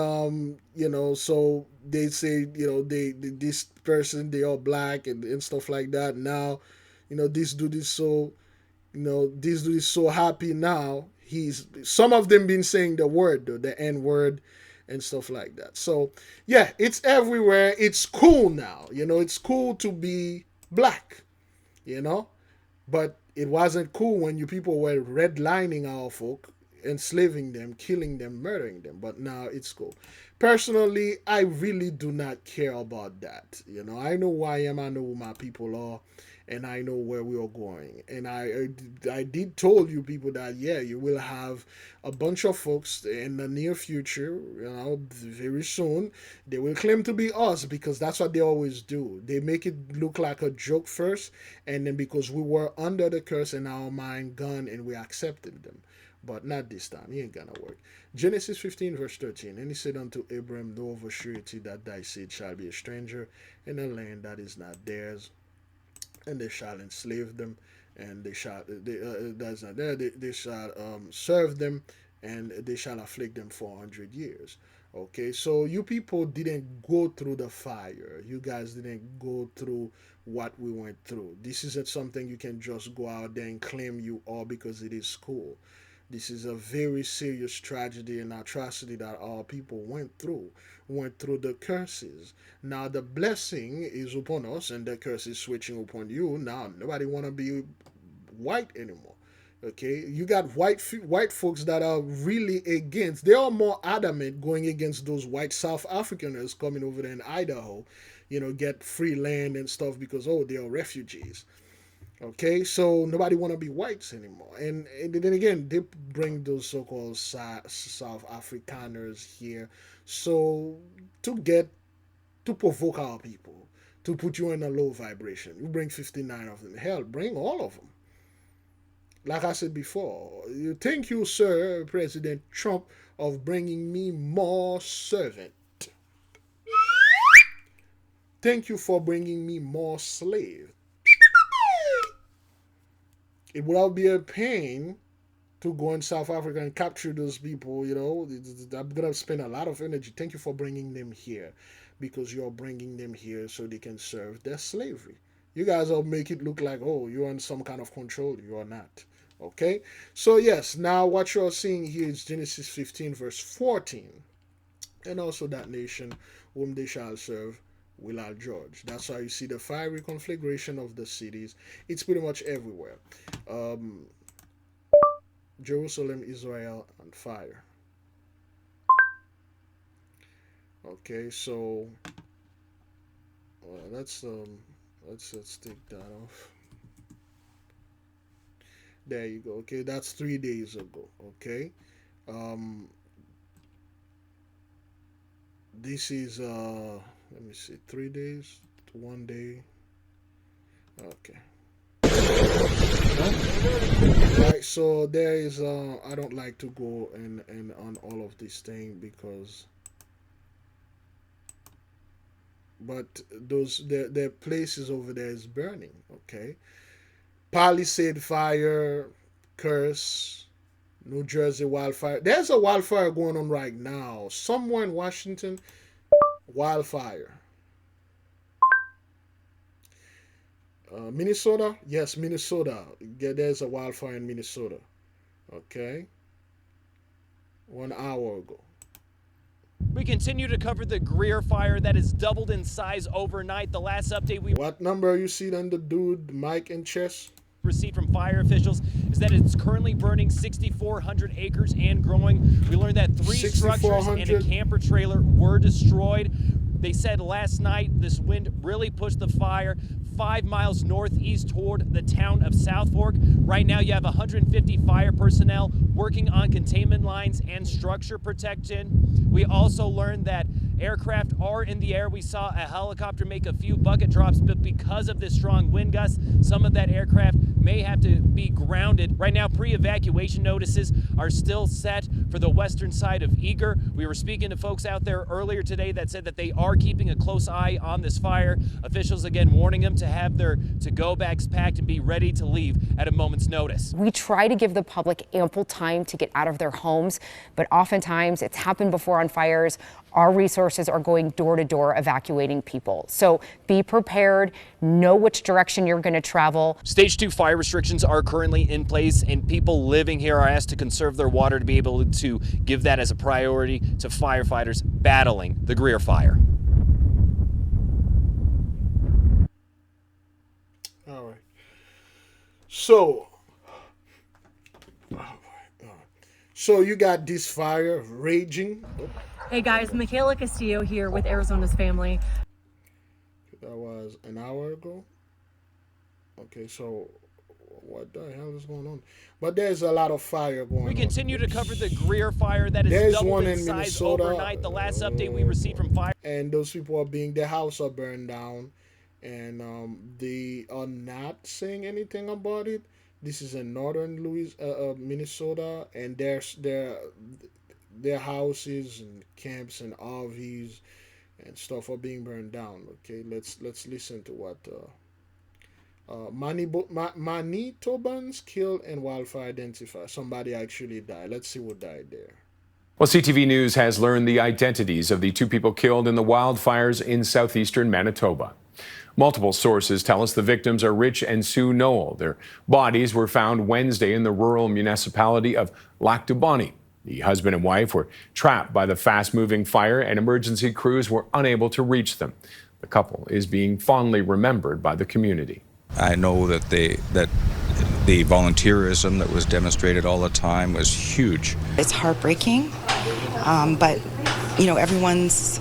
so they say they this person, they are black and stuff like that. Now, this dude is so this dude is so happy now. Some of them been saying the word though, the N word and stuff like that. So yeah, it's everywhere. It's cool now. It's cool to be black. But it wasn't cool when you people were redlining our folk, enslaving them, killing them, murdering them. But now it's cool. Personally, I really do not care about that. I know who I am. I know who my people are. And I know where we are going. And I did told you people that, yeah, you will have a bunch of folks in the near future, very soon. They will claim to be us because that's what they always do. They make it look like a joke first, and then because we were under the curse in our mind, gone, and we accepted them. But not this time. It ain't gonna work. Genesis 15 verse 13. And he said unto Abram, know of a surety that thy seed shall be a stranger in a land that is not theirs, and they shall enslave them, and they shall they shall serve them, and they shall afflict them 400 years. Okay, so you people didn't go through the fire. You guys didn't go through what we went through. This isn't something you can just go out there and claim you are because it is cool. This is a very serious tragedy and atrocity that our people went through the curses. Now the blessing is upon us and the curse is switching upon you. Now nobody want to be white anymore. Okay, you got white folks that are really against. They are more adamant going against those white South Africaners coming over there in Idaho, get free land and stuff because they are refugees. Okay, so nobody want to be whites anymore. And then again, they bring those so-called South Afrikaners here. So to provoke our people, to put you in a low vibration. You bring 59 of them. Hell, bring all of them. Like I said before, thank you, sir, President Trump, of bringing me more servant. Thank you for bringing me more slave. It would be a pain to go in South Africa and capture those people, I'm going to spend a lot of energy. Thank you for bringing them here, because you're bringing them here so they can serve their slavery. You guys all make it look like, you're in some kind of control. You are not. Okay? So yes, now what you're seeing here is Genesis 15 verse 14. And also that nation whom they shall serve will I judge. That's why you see the fiery conflagration of the cities. It's pretty much everywhere. Jerusalem, Israel, on fire. Okay, so let's take that off. There you go. Okay, that's 3 days ago. Okay, this is let me see, 3 days, 1 day. Okay. Right, so there is I don't like to go and on all of this thing because but their places over there is burning. Okay, Palisade fire, curse, New Jersey wildfire. There's a wildfire going on right now somewhere in Washington. Wildfire. Minnesota? Yes, Minnesota. Yeah, there's a wildfire in Minnesota. Okay. 1 hour ago. We continue to cover the Greer Fire that has doubled in size overnight. The last update we What number you see on the dude, Mike and Chess? Received from fire officials is that it's currently burning 6,400 acres and growing. We learned that 3 structures and a camper trailer were destroyed. They said last night this wind really pushed the fire 5 miles northeast toward the town of South Fork. Right now you have 150 fire personnel working on containment lines and structure protection. We also learned that aircraft are in the air. We saw a helicopter make a few bucket drops, but because of this strong wind gust, some of that aircraft may have to be grounded. Right now, pre-evacuation notices are still set for the western side of Eager. We were speaking to folks out there earlier today that said that they are keeping a close eye on this fire. Officials again warning them to have their to-go bags packed and be ready to leave at a moment's notice. We try to give the public ample time to get out of their homes, but oftentimes it's happened before on fires. Our resources are going door to door evacuating people. So be prepared, know which direction you're going to travel. Stage 2 fire restrictions are currently in place, and people living here are asked to conserve their water to be able to give that as a priority to firefighters battling the Greer Fire. All right. So, so you got this fire raging. Hey guys, Michaela Castillo here with Arizona's Family. That was an hour ago. Okay, so what the hell is going on? But there's a lot of fire going on. We continue to cover the Greer Fire that is doubled in size overnight. The last update we received from fire. And those people are their house are burned down. And they are not saying anything about it. This is in northern Minnesota, and their houses and camps and RVs and stuff are being burned down. Okay, let's listen to what Manitobans killed and wildfire identified. Somebody actually died. Let's see who died there. Well, CTV News has learned the identities of the 2 people killed in the wildfires in southeastern Manitoba. Multiple sources tell us the victims are Rich and Sue Noel. Their bodies were found Wednesday in the rural municipality of Lac du Bonnet. The husband and wife were trapped by the fast-moving fire, and emergency crews were unable to reach them. The couple is being fondly remembered by the community. I know that the volunteerism that was demonstrated all the time was huge. It's heartbreaking, but you know, everyone's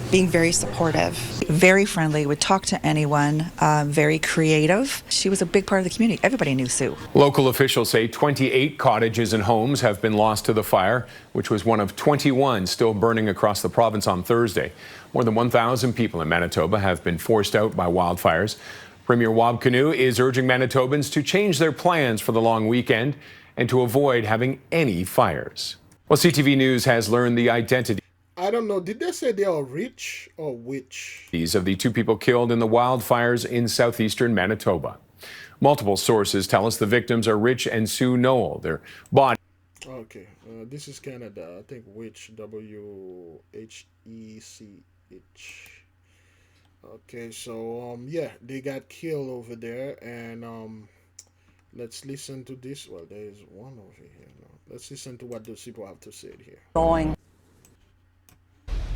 being very supportive. Very friendly, would talk to anyone, very creative. She was a big part of the community. Everybody knew Sue. Local officials say 28 cottages and homes have been lost to the fire, which was one of 21 still burning across the province on Thursday. More than 1,000 people in Manitoba have been forced out by wildfires. Premier Wab Kinew is urging Manitobans to change their plans for the long weekend and to avoid having any fires. Well, CTV News has learned the identity. I don't know. Did they say they are rich or which? These of the 2 people killed in the wildfires in southeastern Manitoba. Multiple sources tell us the victims are Rich and Sue Noel. Their body. Okay, this is Canada. I think which, WHECH. Okay, so yeah, they got killed over there, and let's listen to this. Well, there is one over here. No. Let's listen to what those people have to say here. Going.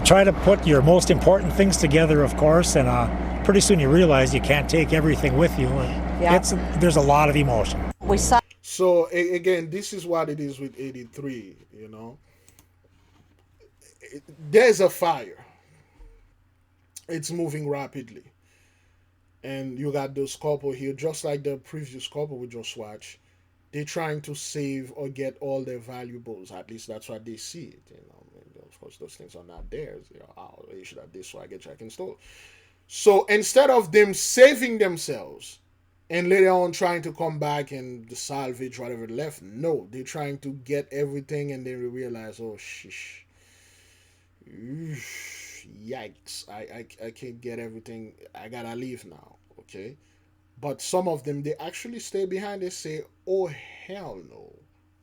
Try to put your most important things together, of course, and pretty soon you realize you can't take everything with you. There's a lot of emotion. So again, this is what it is with 83. You know, there's a fire. It's moving rapidly, and you got those couple here, just like the previous couple we just watched. They're trying to save or get all their valuables. At least that's what they see it. You know, and of course those things are not theirs. You know, oh, you should have this, so I get track and store. So instead of them saving themselves and later on trying to come back and salvage whatever left, no, they're trying to get everything, and then we realize, oh shish. Yikes, I can't get everything, I gotta leave now. Okay, but some of them, they actually stay behind. They say, oh hell no,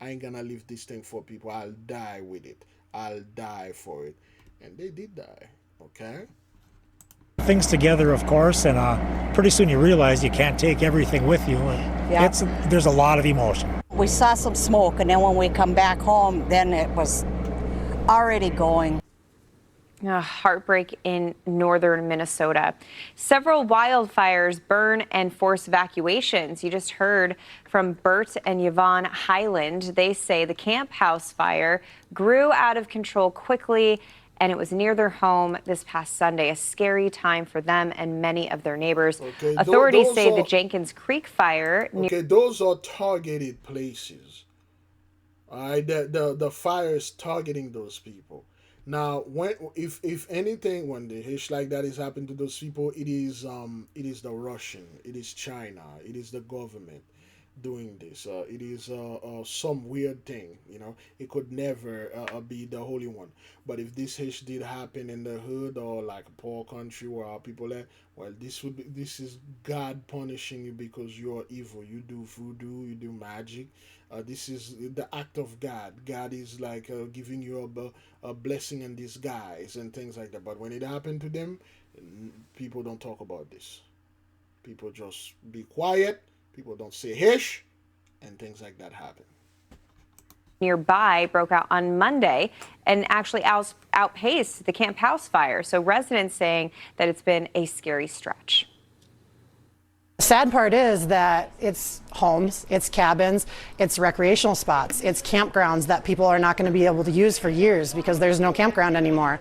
I ain't gonna leave this thing for people. I'll die with it, I'll die for it. And they did die. Okay, things together, of course, and pretty soon you realize you can't take everything with you. There's a lot of emotion. We saw some smoke, and then when we come back home, then it was already going. Heartbreak in northern Minnesota. Several wildfires burn and force evacuations. You just heard from Bert and Yvonne Highland. They say the Camp House fire grew out of control quickly and it was near their home this past Sunday. A scary time for them and many of their neighbors. Okay, Authorities say the Jenkins Creek fire. Okay, those are targeted places. All right, the fire is targeting those people. Now, when if anything, when the hitch like that is happening to those people, it is the Russian, it is China, it is the government doing this. It is some weird thing, you know. It could never be the Holy One. But if this hitch did happen in the hood or like a poor country where our people are, well, this is God punishing you because you're evil. You do voodoo, you do magic. This is the act of God. God is like giving you a blessing in disguise and things like that. But when it happened to them, people don't talk about this. People just be quiet. People don't say hish, and things like that happen. Nearby broke out on Monday and actually outpaced the Camp House fire. So residents saying that it's been a scary stretch. The sad part is that it's homes, it's cabins, it's recreational spots, it's campgrounds that people are not going to be able to use for years because there's no campground anymore.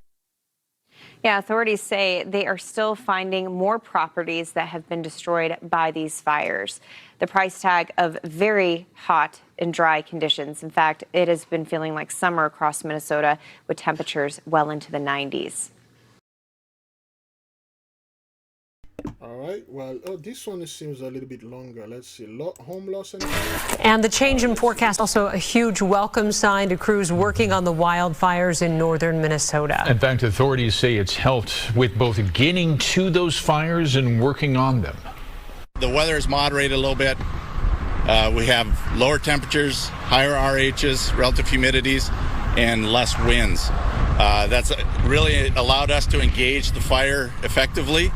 Yeah, authorities say they are still finding more properties that have been destroyed by these fires. The price tag of very hot and dry conditions. In fact, it has been feeling like summer across Minnesota with temperatures well into the 90s. All right. Well, this one seems a little bit longer. Let's see. Home loss and the change in forecast also a huge welcome sign to crews working on the wildfires in northern Minnesota. In fact, authorities say it's helped with both getting to those fires and working on them. The weather is moderated a little bit. We have lower temperatures, higher RHs, relative humidities, and less winds. That's really allowed us to engage the fire effectively.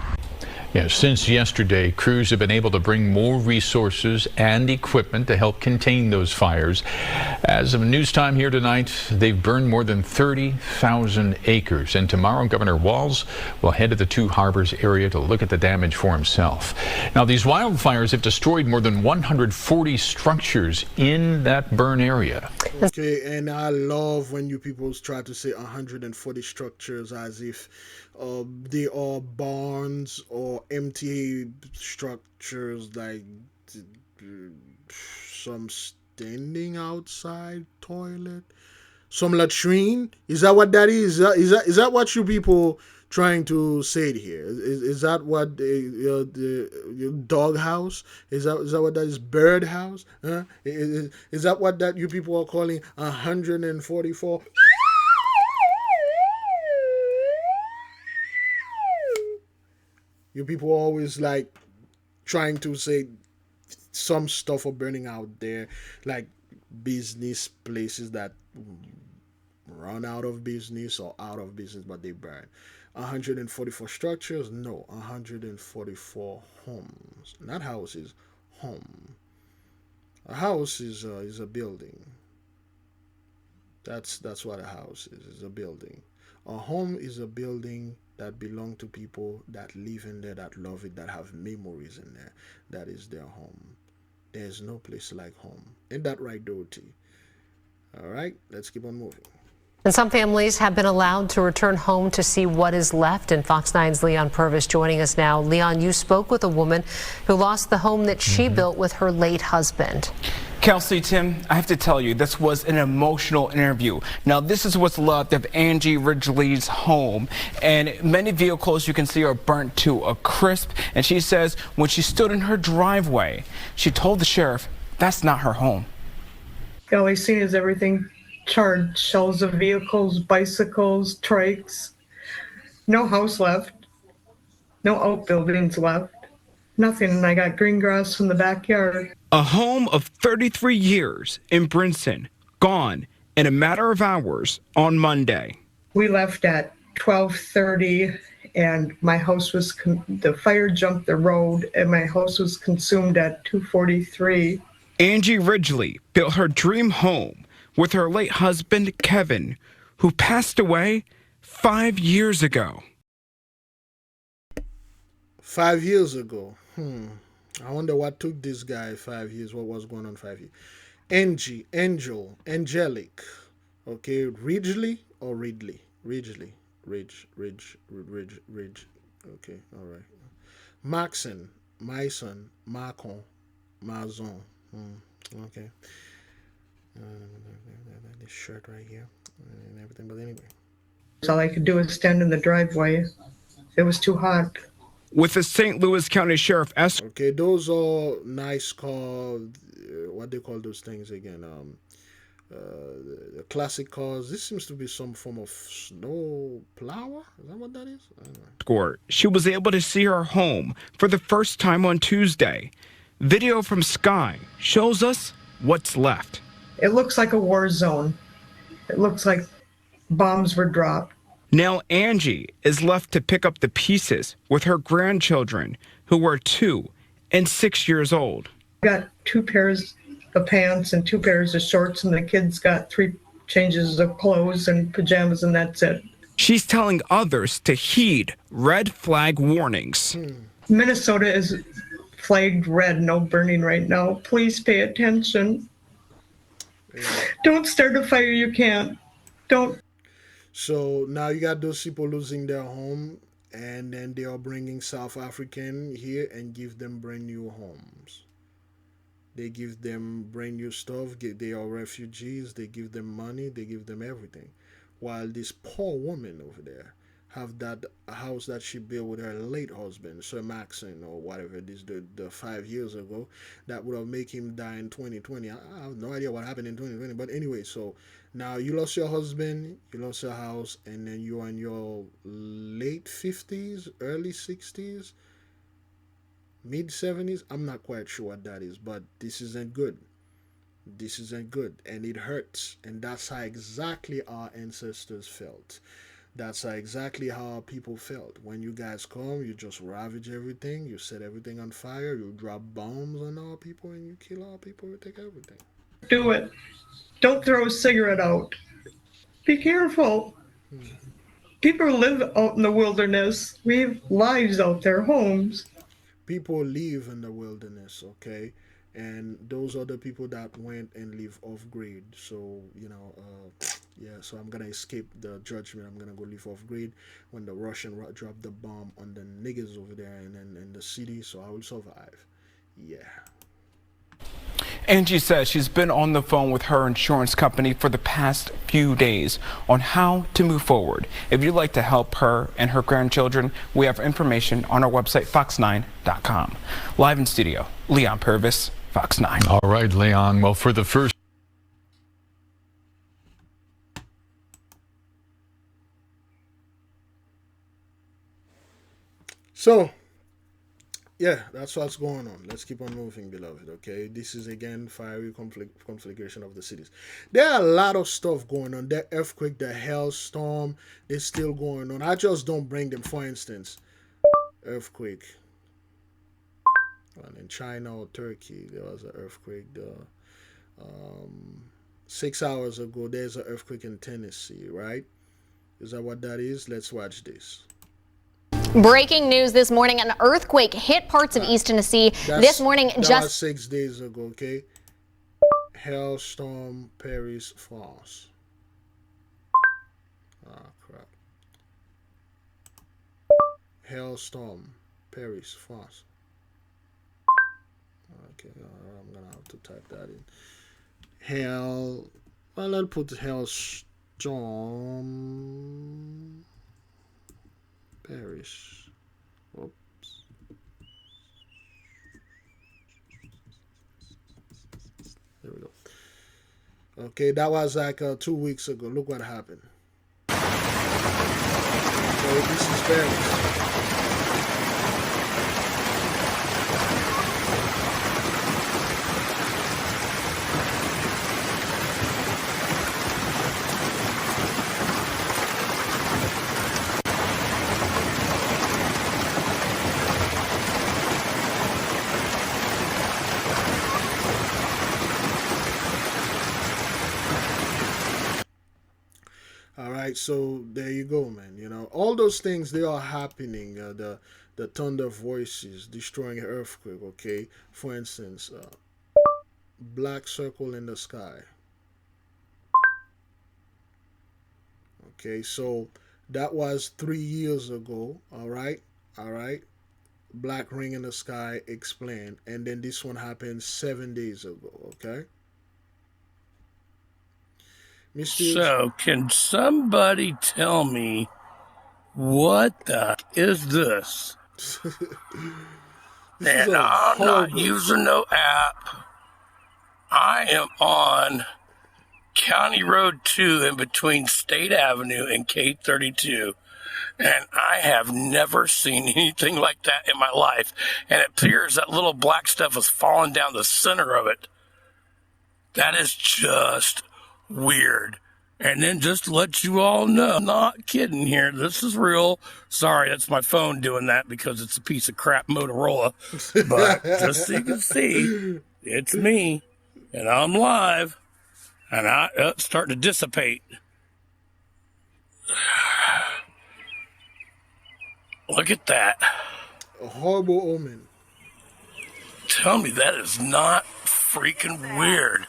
Yeah, since yesterday, crews have been able to bring more resources and equipment to help contain those fires. As of news time here tonight, they've burned more than 30,000 acres. And tomorrow, Governor Walz will head to the Two Harbors area to look at the damage for himself. Now, these wildfires have destroyed more than 140 structures in that burn area. Okay, and I love when you people try to say 140 structures as if they are barns or empty structures, like some standing outside toilet, some latrine. Is that what that is? Is that what you people trying to say here? Is that what the dog house? Is that what that is? Bird house? Huh? Is that what that you people are calling 144? You people are always like trying to say some stuff are burning out there, like business places that run out of business or out of business, but they burn. 144 structures? No, 144 homes. Not houses, home. A house is a building. That's what a house is a building. A home is a building that belong to people that live in there, that love it, that have memories in there. That is their home. There's no place like home. Ain't that right, Dorothy? All right, let's keep on moving. And some families have been allowed to return home to see what is left. And Fox 9's Leon Purvis joining us now. Leon, you spoke with a woman who lost the home that she built with her late husband. Kelsey, Tim, I have to tell you, this was an emotional interview. Now, this is what's left of Angie Ridgely's home, and many vehicles you can see are burnt to a crisp. And she says when she stood in her driveway, she told the sheriff that's not her home. All I see is everything charred, shells of vehicles, bicycles, trikes. No house left, no outbuildings left. Nothing, and I got green grass in the backyard. A home of 33 years in Brinson, gone in a matter of hours on Monday. We left at 12:30, and my house was, the fire jumped the road, and my house was consumed at 2:43. Angie Ridgely built her dream home with her late husband, Kevin, who passed away 5 years ago. 5 years ago. I wonder what took this guy 5 years. What was going on 5 years? Angelic. Okay, Ridgely or Ridley? Ridgely. Ridge. Okay, all right. Maxon, Mason, Macon, Mazon. Okay. This shirt right here and everything. But anyway. All I could do was stand in the driveway. It was too hot. With the St. Louis County Sheriff S. Okay, those are nice cars. What they call those things again? The classic cars. This seems to be some form of snow plower. Is that what that is? I don't know. Score. She was able to see her home for the first time on Tuesday. Video from Sky shows us what's left. It looks like a war zone. It looks like bombs were dropped. Now Angie is left to pick up the pieces with her grandchildren, who were 2 and 6 years old. Got 2 pairs of pants and 2 pairs of shorts, and the kids got 3 changes of clothes and pajamas, and that's it. She's telling others to heed red flag warnings. Minnesota is flagged red, no burning right now. Please pay attention. Don't start a fire you can't. Don't. So now you got those people losing their home, and then they are bringing South African here and give them brand new homes. They give them brand new stuff. They are refugees. They give them money. They give them everything. While this poor woman over there have that house that she built with her late husband, Sir Maxon, or whatever it is, the 5 years ago, that would have made him die in 2020. I have no idea what happened in 2020. But anyway, so now you lost your husband, you lost your house, and then you're in your late 50s, early 60s, mid 70s. I'm not quite sure what that is, but this isn't good. This isn't good, and it hurts. And that's how exactly our ancestors felt. That's exactly how people felt. When you guys come, you just ravage everything, you set everything on fire, you drop bombs on our people, and you kill our people, you take everything. Do it. Don't throw a cigarette out. Be careful. People live out in the wilderness. We have lives out there, homes. People live in the wilderness, okay? And those are the people that went and live off grid. So, yeah, so I'm going to escape the judgment. I'm going to go live off grid when the Russian dropped the bomb on the niggas over there in the city. So I will survive. Yeah. Angie says she's been on the phone with her insurance company for the past few days on how to move forward. If you'd like to help her and her grandchildren, we have information on our website, fox9.com. Live in studio, Leon Purvis, Fox 9. All right, Leon. Well, for the first. So, yeah, that's what's going on. Let's keep on moving, beloved, okay? This is, again, fiery conflagration of the cities. There are a lot of stuff going on. The earthquake, the hailstorm, is still going on. I just don't bring them. For instance, earthquake. And in China or Turkey, there was an earthquake. 6 hours ago, there's an earthquake in Tennessee, right? Is that what that is? Let's watch this. Breaking news this morning, an earthquake hit parts of East Tennessee this morning. That was 6 days ago, okay? Hailstorm, Paris, France. Ah, crap. Hailstorm, Paris, France. Okay, I'm gonna have to type that in. Well, I'll put hailstorm, Paris. Oops. There we go. Okay, that was like 2 weeks ago. Look what happened. So this is Paris. So there you go, man. All those things, they are happening. The thunder voices destroying earthquake, okay? For instance, black circle in the sky. Okay, so That was 3 years ago. All right. All right. Black ring in the sky explained. And then this one happened 7 days ago. Okay. So, can somebody tell me what the is this? And I'm not using no app. I am on County Road 2 in between State Avenue and K32. And I have never seen anything like that in my life. And it appears that little black stuff is falling down the center of it. That is just weird. And then just to let you all know, I'm not kidding here. This is real. Sorry, that's my phone doing that because it's a piece of crap Motorola. But just so you can see, it's me. And I'm live. And it's starting to dissipate. Look at that. A horrible omen. Tell me that is not freaking weird.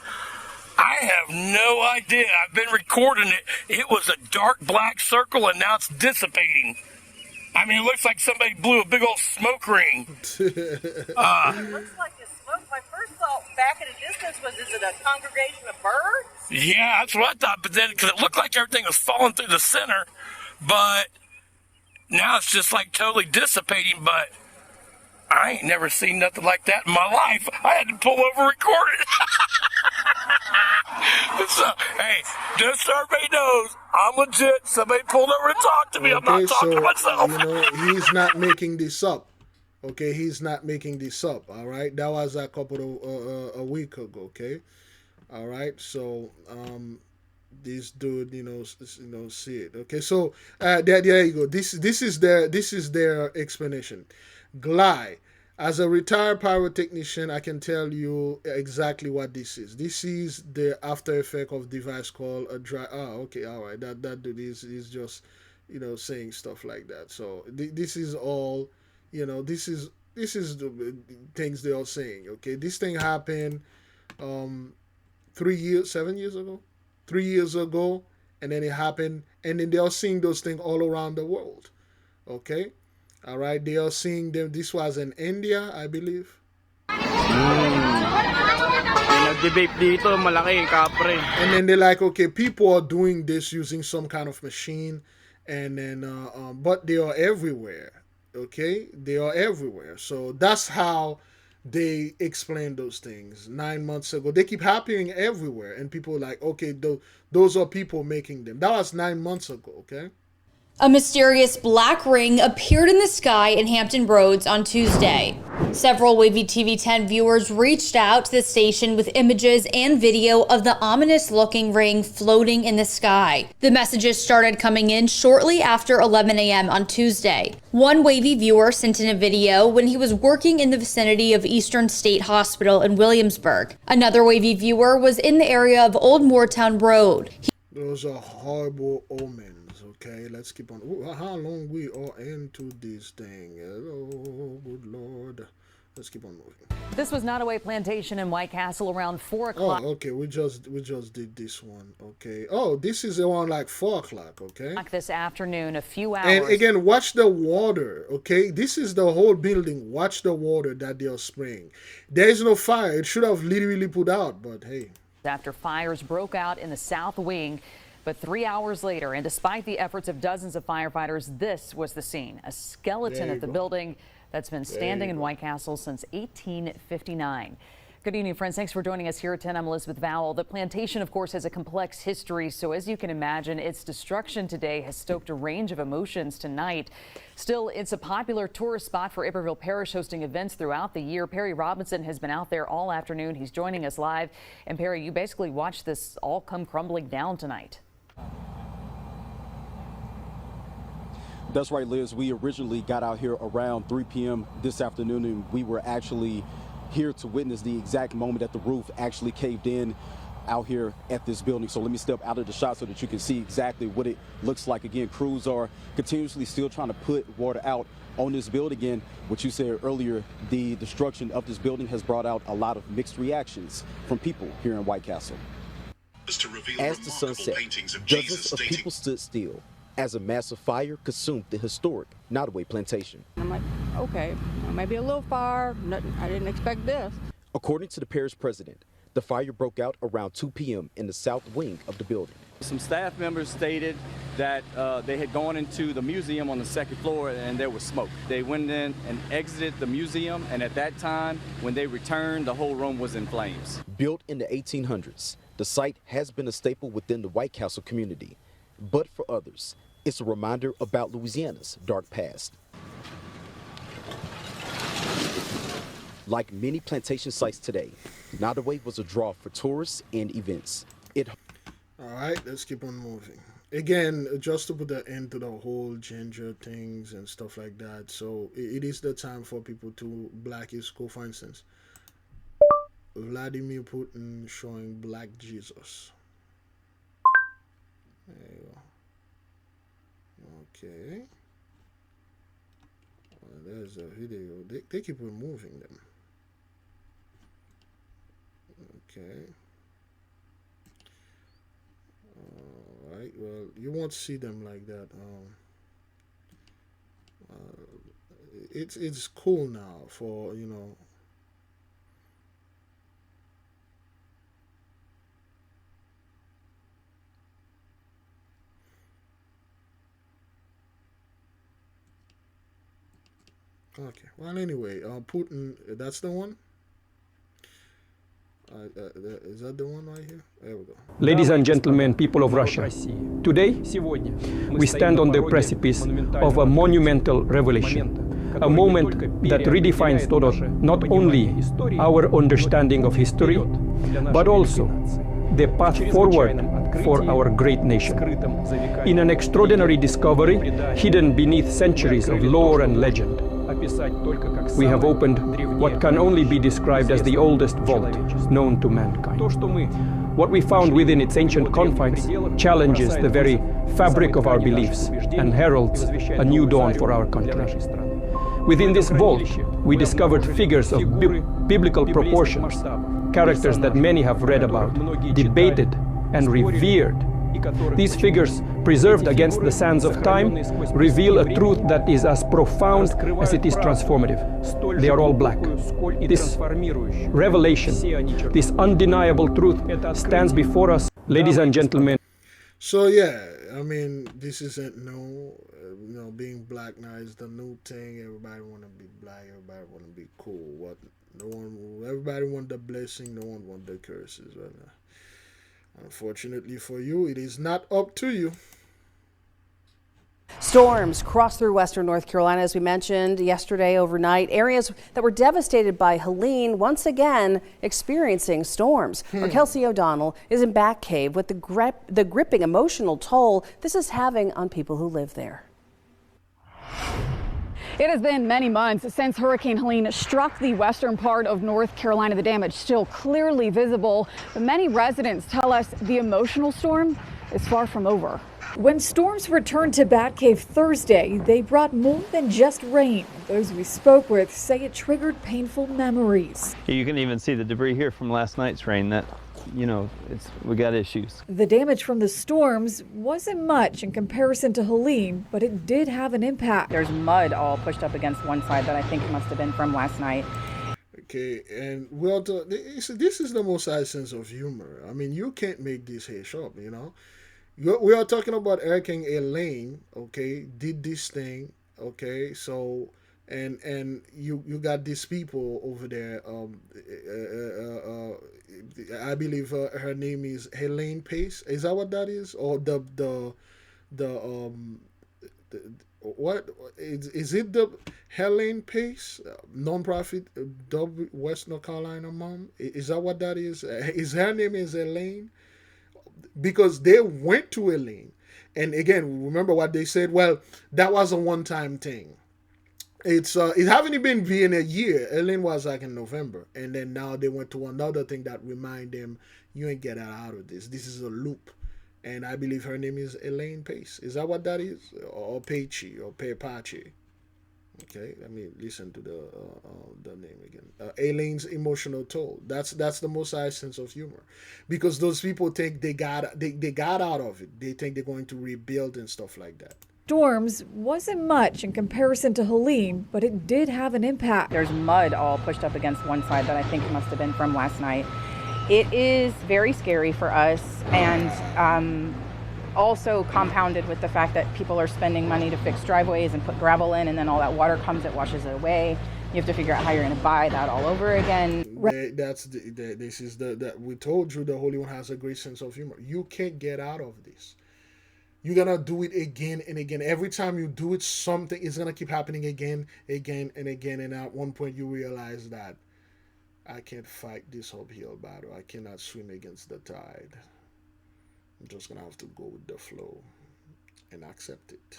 I have no idea. I've been recording it. It was a dark black circle and now it's dissipating. I mean, it looks like somebody blew a big old smoke ring. It looks like a smoke. My first thought back at a distance was, is it a congregation of birds? Yeah, that's what I thought. But then, because it looked like everything was falling through the center, but now it's just like totally dissipating. But I ain't never seen nothing like that in my life. I had to pull over and record it. So, hey, just so everybody knows, I'm legit. Somebody pulled over and talked to me. I'm not talking to myself. You know, he's not making this up. Okay, he's not making this up. All right, that was a couple of a week ago. Okay, all right. So this dude, see it. Okay, so there you go. This is their explanation. Glide. As a retired pyrotechnician, I can tell you exactly what this is. This is the after effect of device called a dry. Okay, all right. That dude is just, saying stuff like that. So this is all, this is the things they are saying. Okay, this thing happened, 7 years ago, 3 years ago, and then it happened, and then they are seeing those things all around the world. Okay. All right, they are seeing them. This was in India, I believe. And then they're like, okay, people are doing this using some kind of machine, and then, but they are everywhere. Okay, they are everywhere. So that's how they explain those things 9 months ago. They keep happening everywhere, and people are like, okay, those are people making them. That was 9 months ago. Okay. A mysterious black ring appeared in the sky in Hampton Roads on Tuesday. Several Wavy TV 10 viewers reached out to the station with images and video of the ominous-looking ring floating in the sky. The messages started coming in shortly after 11 a.m. on Tuesday. One Wavy viewer sent in a video when he was working in the vicinity of Eastern State Hospital in Williamsburg. Another Wavy viewer was in the area of Old Moortown Road. Those are horrible omens. Okay, let's keep on. Ooh, how long we are into this thing? Oh, good Lord. Let's keep on moving. This was Nottoway Plantation in White Castle around 4 o'clock. Oh, okay. We just did this one. Okay. Oh, this is around like 4 o'clock. Okay. This afternoon, a few hours. And again, watch the water. Okay. This is the whole building. Watch the water that they are spraying. There is no fire. It should have literally put out, but hey. After fires broke out in the south wing. But 3 hours later, and despite the efforts of dozens of firefighters, this was the scene. A skeleton at the building that's been standing in White Castle since 1859. Good evening, friends. Thanks for joining us here at 10. I'm Elizabeth Vowell. The plantation, of course, has a complex history. So as you can imagine, its destruction today has stoked a range of emotions tonight. Still, it's a popular tourist spot for Iberville Parish, hosting events throughout the year. Perry Robinson has been out there all afternoon. He's joining us live. And Perry, you basically watched this all come crumbling down tonight. That's right, Liz. We originally got out here around 3 p.m. this afternoon, and we were actually here to witness the exact moment that the roof actually caved in out here at this building. So let me step out of the shot so that you can see exactly what it looks like. Again, crews are continuously still trying to put water out on this building. Again, what you said earlier, the destruction of this building has brought out a lot of mixed reactions from people here in White Castle. To reveal as the sun set, dozens of people stood still as a massive fire consumed the historic Nottoway plantation. I'm like, okay, maybe a little fire. Nothing, I didn't expect this. According to the parish president, the fire broke out around 2 p.m. in the south wing of the building. Some staff members stated that they had gone into the museum on the second floor and there was smoke. They went in and exited the museum, and at that time, when they returned, the whole room was in flames. Built in the 1800s, the site has been a staple within the White Castle community. But for others, it's a reminder about Louisiana's dark past. Like many plantation sites today, Nottoway was a draw for tourists and events. All right, let's keep on moving. Again, just to put an end to the whole ginger things and stuff like that. So it is the time for people to black his school, for instance. Vladimir Putin showing Black Jesus. There you go. Okay. Well, there's a video. They keep removing them. Okay. Alright, well, you won't see them like that. It's cool now for, you know. Okay, well, anyway, Putin, that's the one? Is that the one right here? There we go. Ladies and gentlemen, people of Russia, today we stand on the precipice of a monumental revelation, a moment that redefines not only our understanding of history, but also the path forward for our great nation. In an extraordinary discovery hidden beneath centuries of lore and legend, we have opened what can only be described as the oldest vault known to mankind. What we found within its ancient confines challenges the very fabric of our beliefs and heralds a new dawn for our country. Within this vault, we discovered figures of biblical proportions, characters that many have read about, debated, and revered. These figures, preserved against the sands of time, reveal a truth that is as profound as it is transformative. They are all black. This revelation, this undeniable truth stands before us, ladies and gentlemen. So yeah, I mean, this isn't new. You know, being black now is the new thing. Everybody want to be black. Everybody want to be cool. Everybody want the blessing. No one want the curses. Right now. Unfortunately for you, it is not up to you. Storms crossed through western North Carolina, as we mentioned yesterday overnight. Areas that were devastated by Helene once again experiencing storms. Our Kelsey O'Donnell is in Bat Cave with the gripping emotional toll this is having on people who live there. It has been many months since Hurricane Helene struck the western part of North Carolina. The damage still clearly visible, but many residents tell us the emotional storm is far from over. When storms returned to Batcave Thursday, they brought more than just rain. Those we spoke with say it triggered painful memories. You can even see the debris here from last night's rain. That, you know, we got issues. The damage from the storms wasn't much in comparison to Helene, but it did have an impact. There's mud all pushed up against one side that I think it must have been from last night. Okay, and well, this is the most high sense of humor. I mean, you can't make this hash up, you know. We are talking about Hurricane Helene, okay, did this thing, okay, so, and you got these people over there, I believe her name is Helene Pace, is that what that is? Or what is it, the Helene Pace non-profit West North Carolina mom? Is that what that is? Is her name is Helene? Because they went to Helene, and again, remember what they said. Well, that was a one-time thing. It haven't even been a year. Helene was like in November, and then now they went to another thing that remind them, you ain't get out of this. This is a loop, and I believe her name is Helene Pace. Is that what that is, or Pace or Papache? Okay, let me listen to the name again. Alien's emotional toll. That's the most high sense of humor, because those people think they got out of it. They think they're going to rebuild and stuff like that. Storms wasn't much in comparison to Helene, but it did have an impact. There's mud all pushed up against one side that I think must have been from last night. It is very scary for us, and also compounded with the fact that people are spending money to fix driveways and put gravel in, and then all that water comes, it washes it away. You have to figure out how you're going to buy that all over again. This is that we told you the Holy One has a great sense of humor. You can't get out of this. You're gonna do it again and again. Every time you do it, something is gonna keep happening again and again. And at one point, you realize that I can't fight this uphill battle. I cannot swim against the tide. I'm just gonna have to go with the flow and accept it.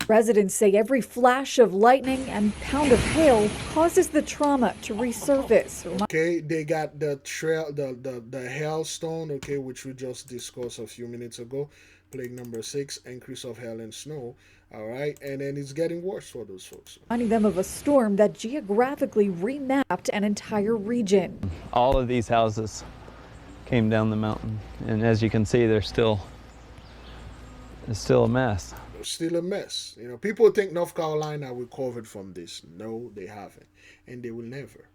Residents say every flash of lightning and pound of hail causes the trauma to resurface. Okay, they got the trail, the hailstone, okay, which we just discussed a few minutes ago. Plague number 6, increase of hail and snow. All right, and then it's getting worse for those folks. Reminding them of a storm that geographically remapped an entire region. All of these houses came down the mountain, and as you can see, it's still a mess. Still a mess. You know, people think North Carolina recovered from this. No, they haven't, and they will never.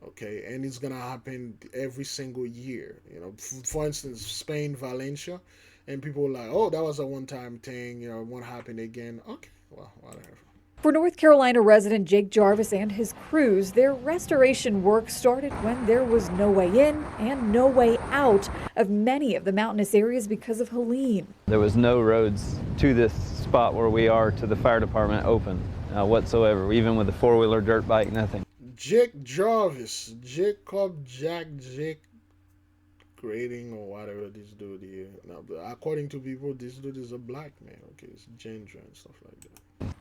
Okay, and it's gonna happen every single year. You know, for instance, Spain, Valencia, and people are like, oh, that was a one-time thing. You know, it won't happen again. Okay, well, whatever. For North Carolina resident Jake Jarvis and his crews, their restoration work started when there was no way in and no way out of many of the mountainous areas because of Helene. There was no roads to this spot where we are to the fire department open whatsoever, even with a four-wheeler dirt bike, nothing. Jake Jarvis, Jake grading or whatever this dude here. Now, according to people, this dude is a black man. Okay, it's ginger and stuff like that.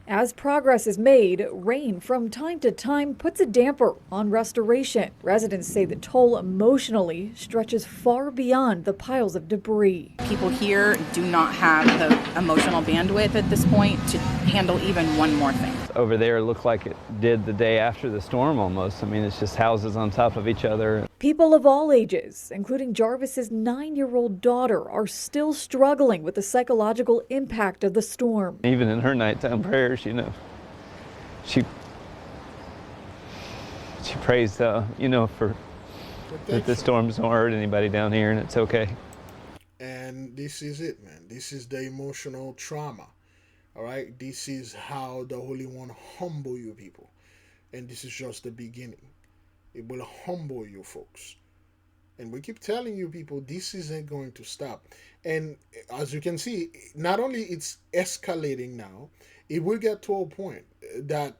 As progress is made, rain from time to time puts a damper on restoration. Residents say the toll emotionally stretches far beyond the piles of debris. People here do not have the emotional bandwidth at this point to handle even one more thing. Over there, it looked like it did the day after the storm almost. I mean, it's just houses on top of each other. People of all ages, including Jarvis's 9-year-old daughter, are still struggling with the psychological impact of the storm. Even in her nighttime prayers, you know, she prays, you know, for that the storms don't hurt anybody down here, and it's okay. And this is it, man. This is the emotional trauma. All right, this is how the Holy One humble you people, and this is just the beginning. It will humble you folks, and we keep telling you people this isn't going to stop. And as you can see, not only it's escalating now, it will get to a point that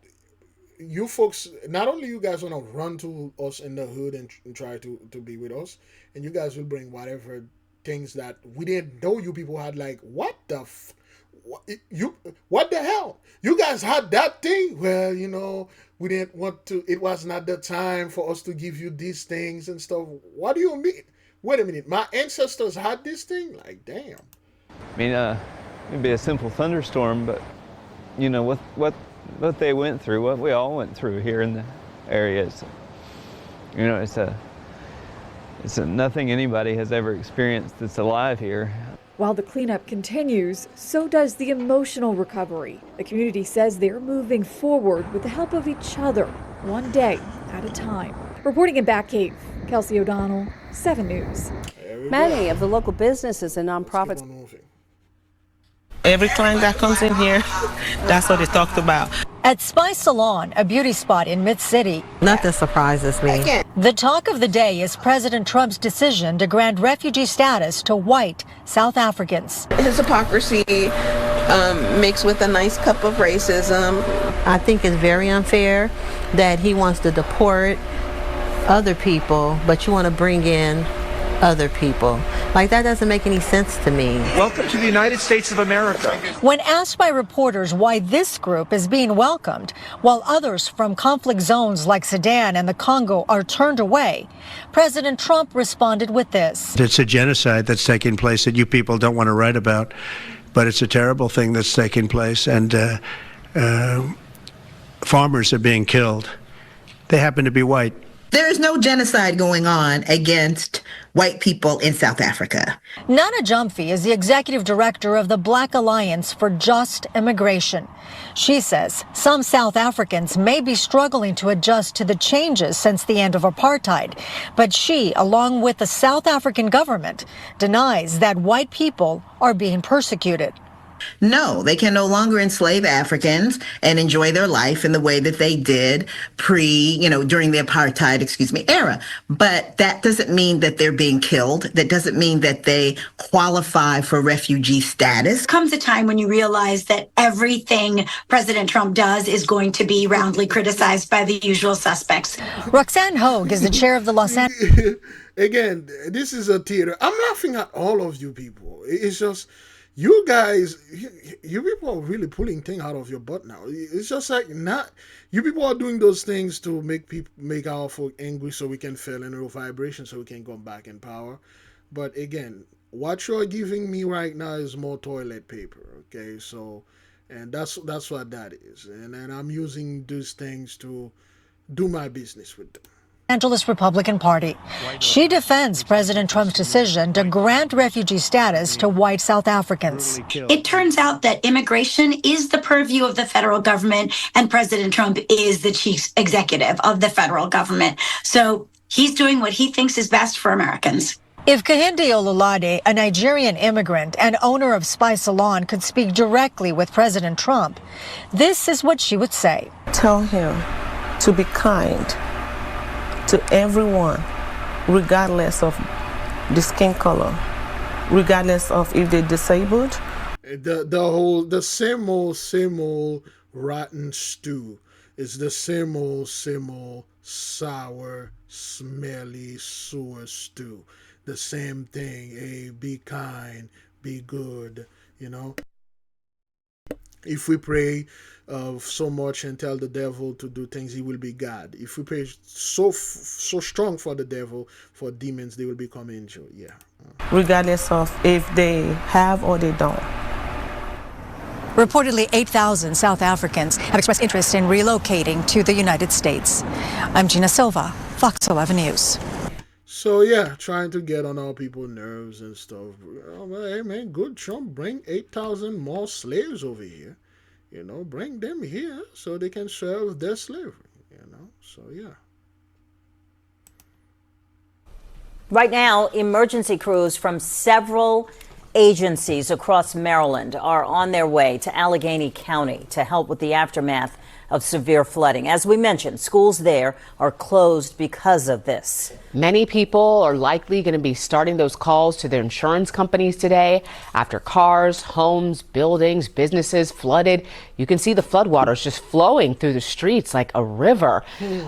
you folks, not only you guys want to run to us in the hood and try to be with us, and you guys will bring whatever things that we didn't know you people had, like what the what the hell? You guys had that thing? Well, you know, we didn't want to, it was not the time for us to give you these things and stuff. What do you mean? Wait a minute, my ancestors had this thing? Like, damn. I mean, it'd be a simple thunderstorm, but you know, what they went through, what we all went through here in the areas, you know, it's nothing anybody has ever experienced that's alive here. While the cleanup continues, so does the emotional recovery. The community says they're moving forward with the help of each other, one day at a time. Reporting in Batcave, Kelsey O'Donnell, 7 News. Many of the local businesses and nonprofits. Every client that comes in here, that's what they talked about. At Spice Salon, a beauty spot in Mid-City. Nothing surprises me. The talk of the day is President Trump's decision to grant refugee status to white South Africans. His hypocrisy mixed with a nice cup of racism. I think it's very unfair that he wants to deport other people, but you want to bring in other people. Like, that doesn't make any sense to me. Welcome to the United States of America. When asked by reporters why this group is being welcomed, while others from conflict zones like Sudan and the Congo are turned away, President Trump responded with this. It's a genocide that's taking place that you people don't want to write about, but it's a terrible thing that's taking place, and farmers are being killed. They happen to be white. There is no genocide going on against white people in South Africa. Nana Gyamfi is the executive director of the Black Alliance for Just Immigration. She says some South Africans may be struggling to adjust to the changes since the end of apartheid, but she, along with the South African government, denies that white people are being persecuted. No, they can no longer enslave Africans and enjoy their life in the way that they did during the apartheid, era. But that doesn't mean that they're being killed. That doesn't mean that they qualify for refugee status. Comes a time when you realize that everything President Trump does is going to be roundly criticized by the usual suspects. Roxanne Hogue is the chair of the Los Angeles. Again, this is a theater. I'm laughing at all of you people. It's just, you guys, you people are really pulling things out of your butt now. It's just like, you people are doing those things to make our folk angry so we can feel in a vibration so we can come back in power. But again, what you're giving me right now is more toilet paper, okay? So, and that's what that is. And I'm using these things to do my business with them. Angeles Republican Party. She defends President Trump's decision to grant refugee status to white South Africans. It turns out that immigration is the purview of the federal government, and President Trump is the chief executive of the federal government. So he's doing what he thinks is best for Americans. If Kehinde Olulade, a Nigerian immigrant and owner of Spy Salon, could speak directly with President Trump, this is what she would say. Tell him to be kind to everyone, regardless of the skin color, regardless of if they're disabled. The same old rotten stew. It's the same old sour, smelly sewer stew. The same thing. Hey, be kind, be good, If we pray so much and tell the devil to do things, he will be God. If we pray so strong for the devil, for demons, they will become angels. Yeah. Regardless of if they have or they don't. Reportedly, 8,000 South Africans have expressed interest in relocating to the United States. I'm Gina Silva, Fox 11 News. So yeah, trying to get on our people's nerves and stuff. Hey man, good Trump, bring 8,000 more slaves over here. Bring them here so they can serve their slavery. So yeah. Right now, emergency crews from several agencies across Maryland are on their way to Allegheny County to help with the aftermath of severe flooding. As we mentioned, schools there are closed because of this. Many people are likely going to be starting those calls to their insurance companies today after cars, homes, buildings, businesses flooded. You can see the floodwaters just flowing through the streets like a river.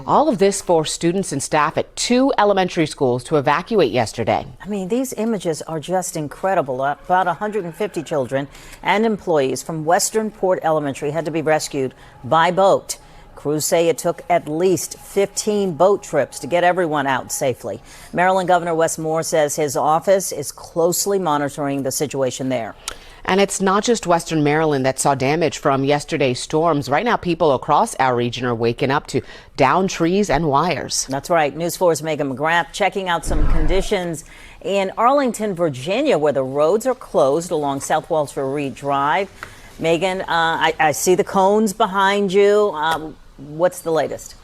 All of this forced students and staff at 2 elementary schools to evacuate yesterday. I mean, these images are just incredible. About 150 children and employees from Western Port Elementary had to be rescued by boat. Crews say it took at least 15 boat trips to get everyone out safely. Maryland Governor Wes Moore says his office is closely monitoring the situation there. And it's not just Western Maryland that saw damage from yesterday's storms. Right now, people across our region are waking up to downed trees and wires. That's right. News 4's Megan McGrath checking out some conditions in Arlington, Virginia, where the roads are closed along South Walter Reed Drive. Megan, I see the cones behind you. What's the latest?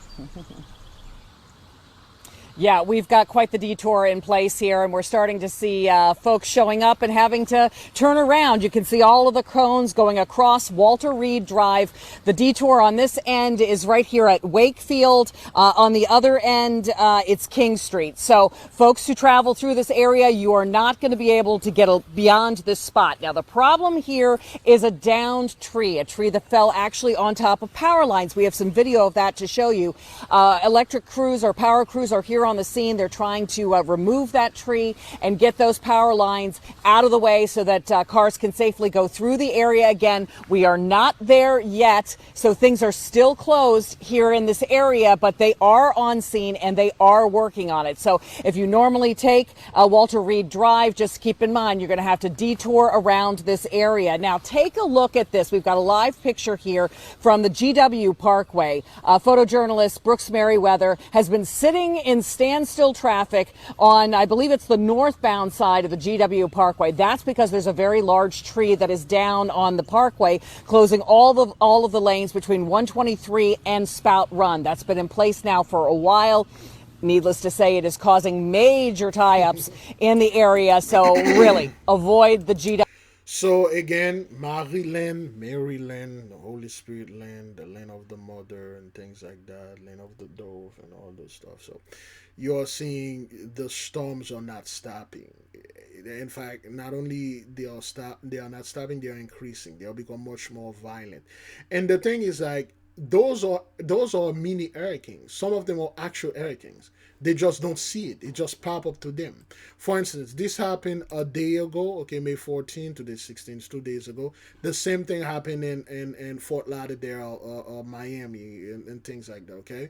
Yeah, we've got quite the detour in place here, and we're starting to see folks showing up and having to turn around. You can see all of the cones going across Walter Reed Drive. The detour on this end is right here at Wakefield. On the other end, it's King Street. So folks who travel through this area, you are not going to be able to get beyond this spot. Now, the problem here is a downed tree, a tree that fell actually on top of power lines. We have some video of that to show you. Electric crews or power crews are here on the scene. They're trying to remove that tree and get those power lines out of the way so that cars can safely go through the area. Again, we are not there yet, so things are still closed here in this area, but they are on scene and they are working on it. So if you normally take Walter Reed Drive, just keep in mind you're going to have to detour around this area. Now take a look at this. We've got a live picture here from the GW Parkway. Photojournalist Brooks Merriweather has been sitting in standstill traffic on, I believe it's the northbound side of the GW Parkway. That's because there's a very large tree that is down on the parkway, closing all of the lanes between 123 and Spout Run. That's been in place now for a while. Needless to say, it is causing major tie-ups in the area. So really, avoid the GW. So again, Maryland, the Holy Spirit land, the land of the mother and things like that, land of the dove and all those stuff. So you're seeing the storms are not stopping. In fact, not only they are not stopping, they are increasing. They'll become much more violent. And the thing is, like, those are mini hurricanes. Some of them are actual hurricanes. They just don't see it. It just pop up to them. For instance, this happened a day ago. Okay, May 14th to the 16th, 2 days ago. The same thing happened in Fort-Lauderdale or Miami and things like that. Okay,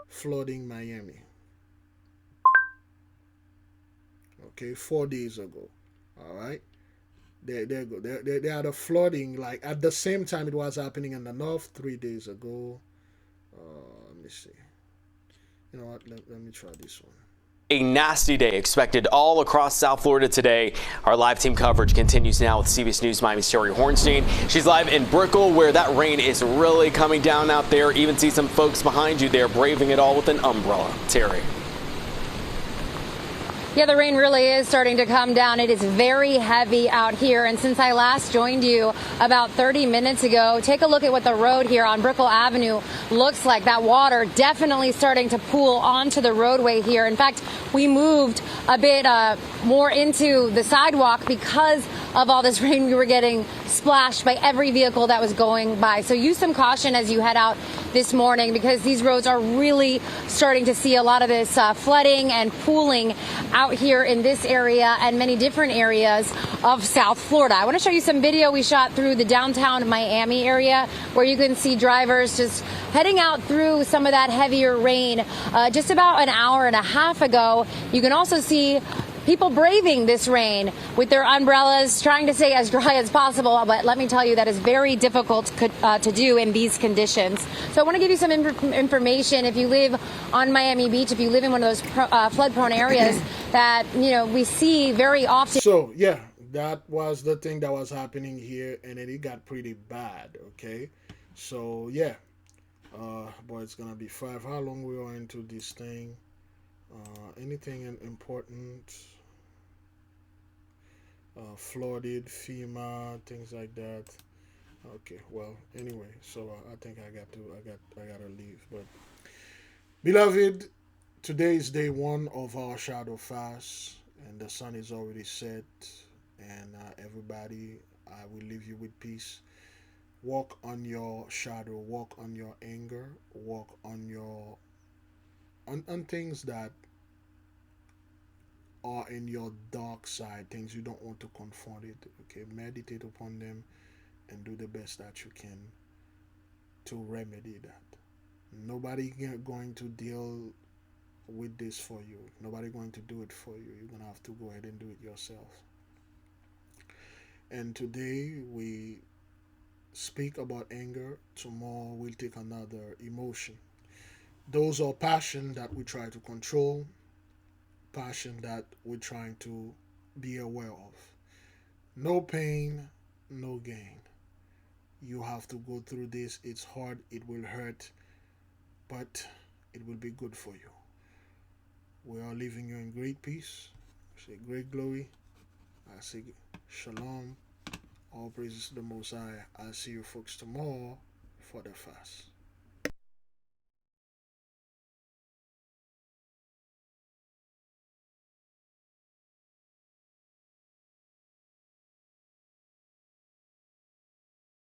flooding Miami. Okay, 4 days ago. All right. There go. They had a flooding like at the same time it was happening in the north 3 days ago. Let me see. You know what? Let me try this one. A nasty day expected all across South Florida today. Our live team coverage continues now with CBS News Miami's Terry Hornstein. She's live in Brickell, where that rain is really coming down out there. Even see some folks behind you there braving it all with an umbrella. Terry. Yeah, the rain really is starting to come down. It is very heavy out here. And since I last joined you about 30 minutes ago, take a look at what the road here on Brickell Avenue looks like. That water definitely starting to pool onto the roadway here. In fact, we moved a bit more into the sidewalk because of all this rain. We were getting splashed by every vehicle that was going by. So use some caution as you head out this morning, because these roads are really starting to see a lot of this flooding and pooling out here in this area and many different areas of South Florida. I want to show you some video we shot through the downtown Miami area, where you can see drivers just heading out through some of that heavier rain just about an hour and a half ago. You can also see people braving this rain with their umbrellas, trying to stay as dry as possible. But let me tell you, that is very difficult to do in these conditions. So I want to give you some information. If you live on Miami Beach, if you live in one of those flood-prone areas that, you know, we see very often. So, yeah, that was the thing that was happening here, and then it got pretty bad, okay? So, yeah. Boy, it's going to be 5. How long we are into this thing? Anything important? Flooded, FEMA, things like that. Okay, well, anyway, so I think I gotta leave. But beloved, today is day 1 of our shadow fast, and the sun is already set. And everybody, I will leave you with peace. Walk on your shadow, walk on your anger, walk on your on things that are in your dark side, things you don't want to confront it. Okay, meditate upon them and do the best that you can to remedy that. Nobody going to deal with this for you. Nobody going to do it for you. You're gonna have to go ahead and do it yourself. And today we speak about anger. Tomorrow we'll take another emotion. Those are passion that we try to control, passion that we're trying to be aware of. No pain, no gain. You have to go through this. It's hard, it will hurt, but it will be good for you. We are leaving you in great peace. I say great glory. I say shalom. All praises to the Most High. I'll see you folks tomorrow for the fast.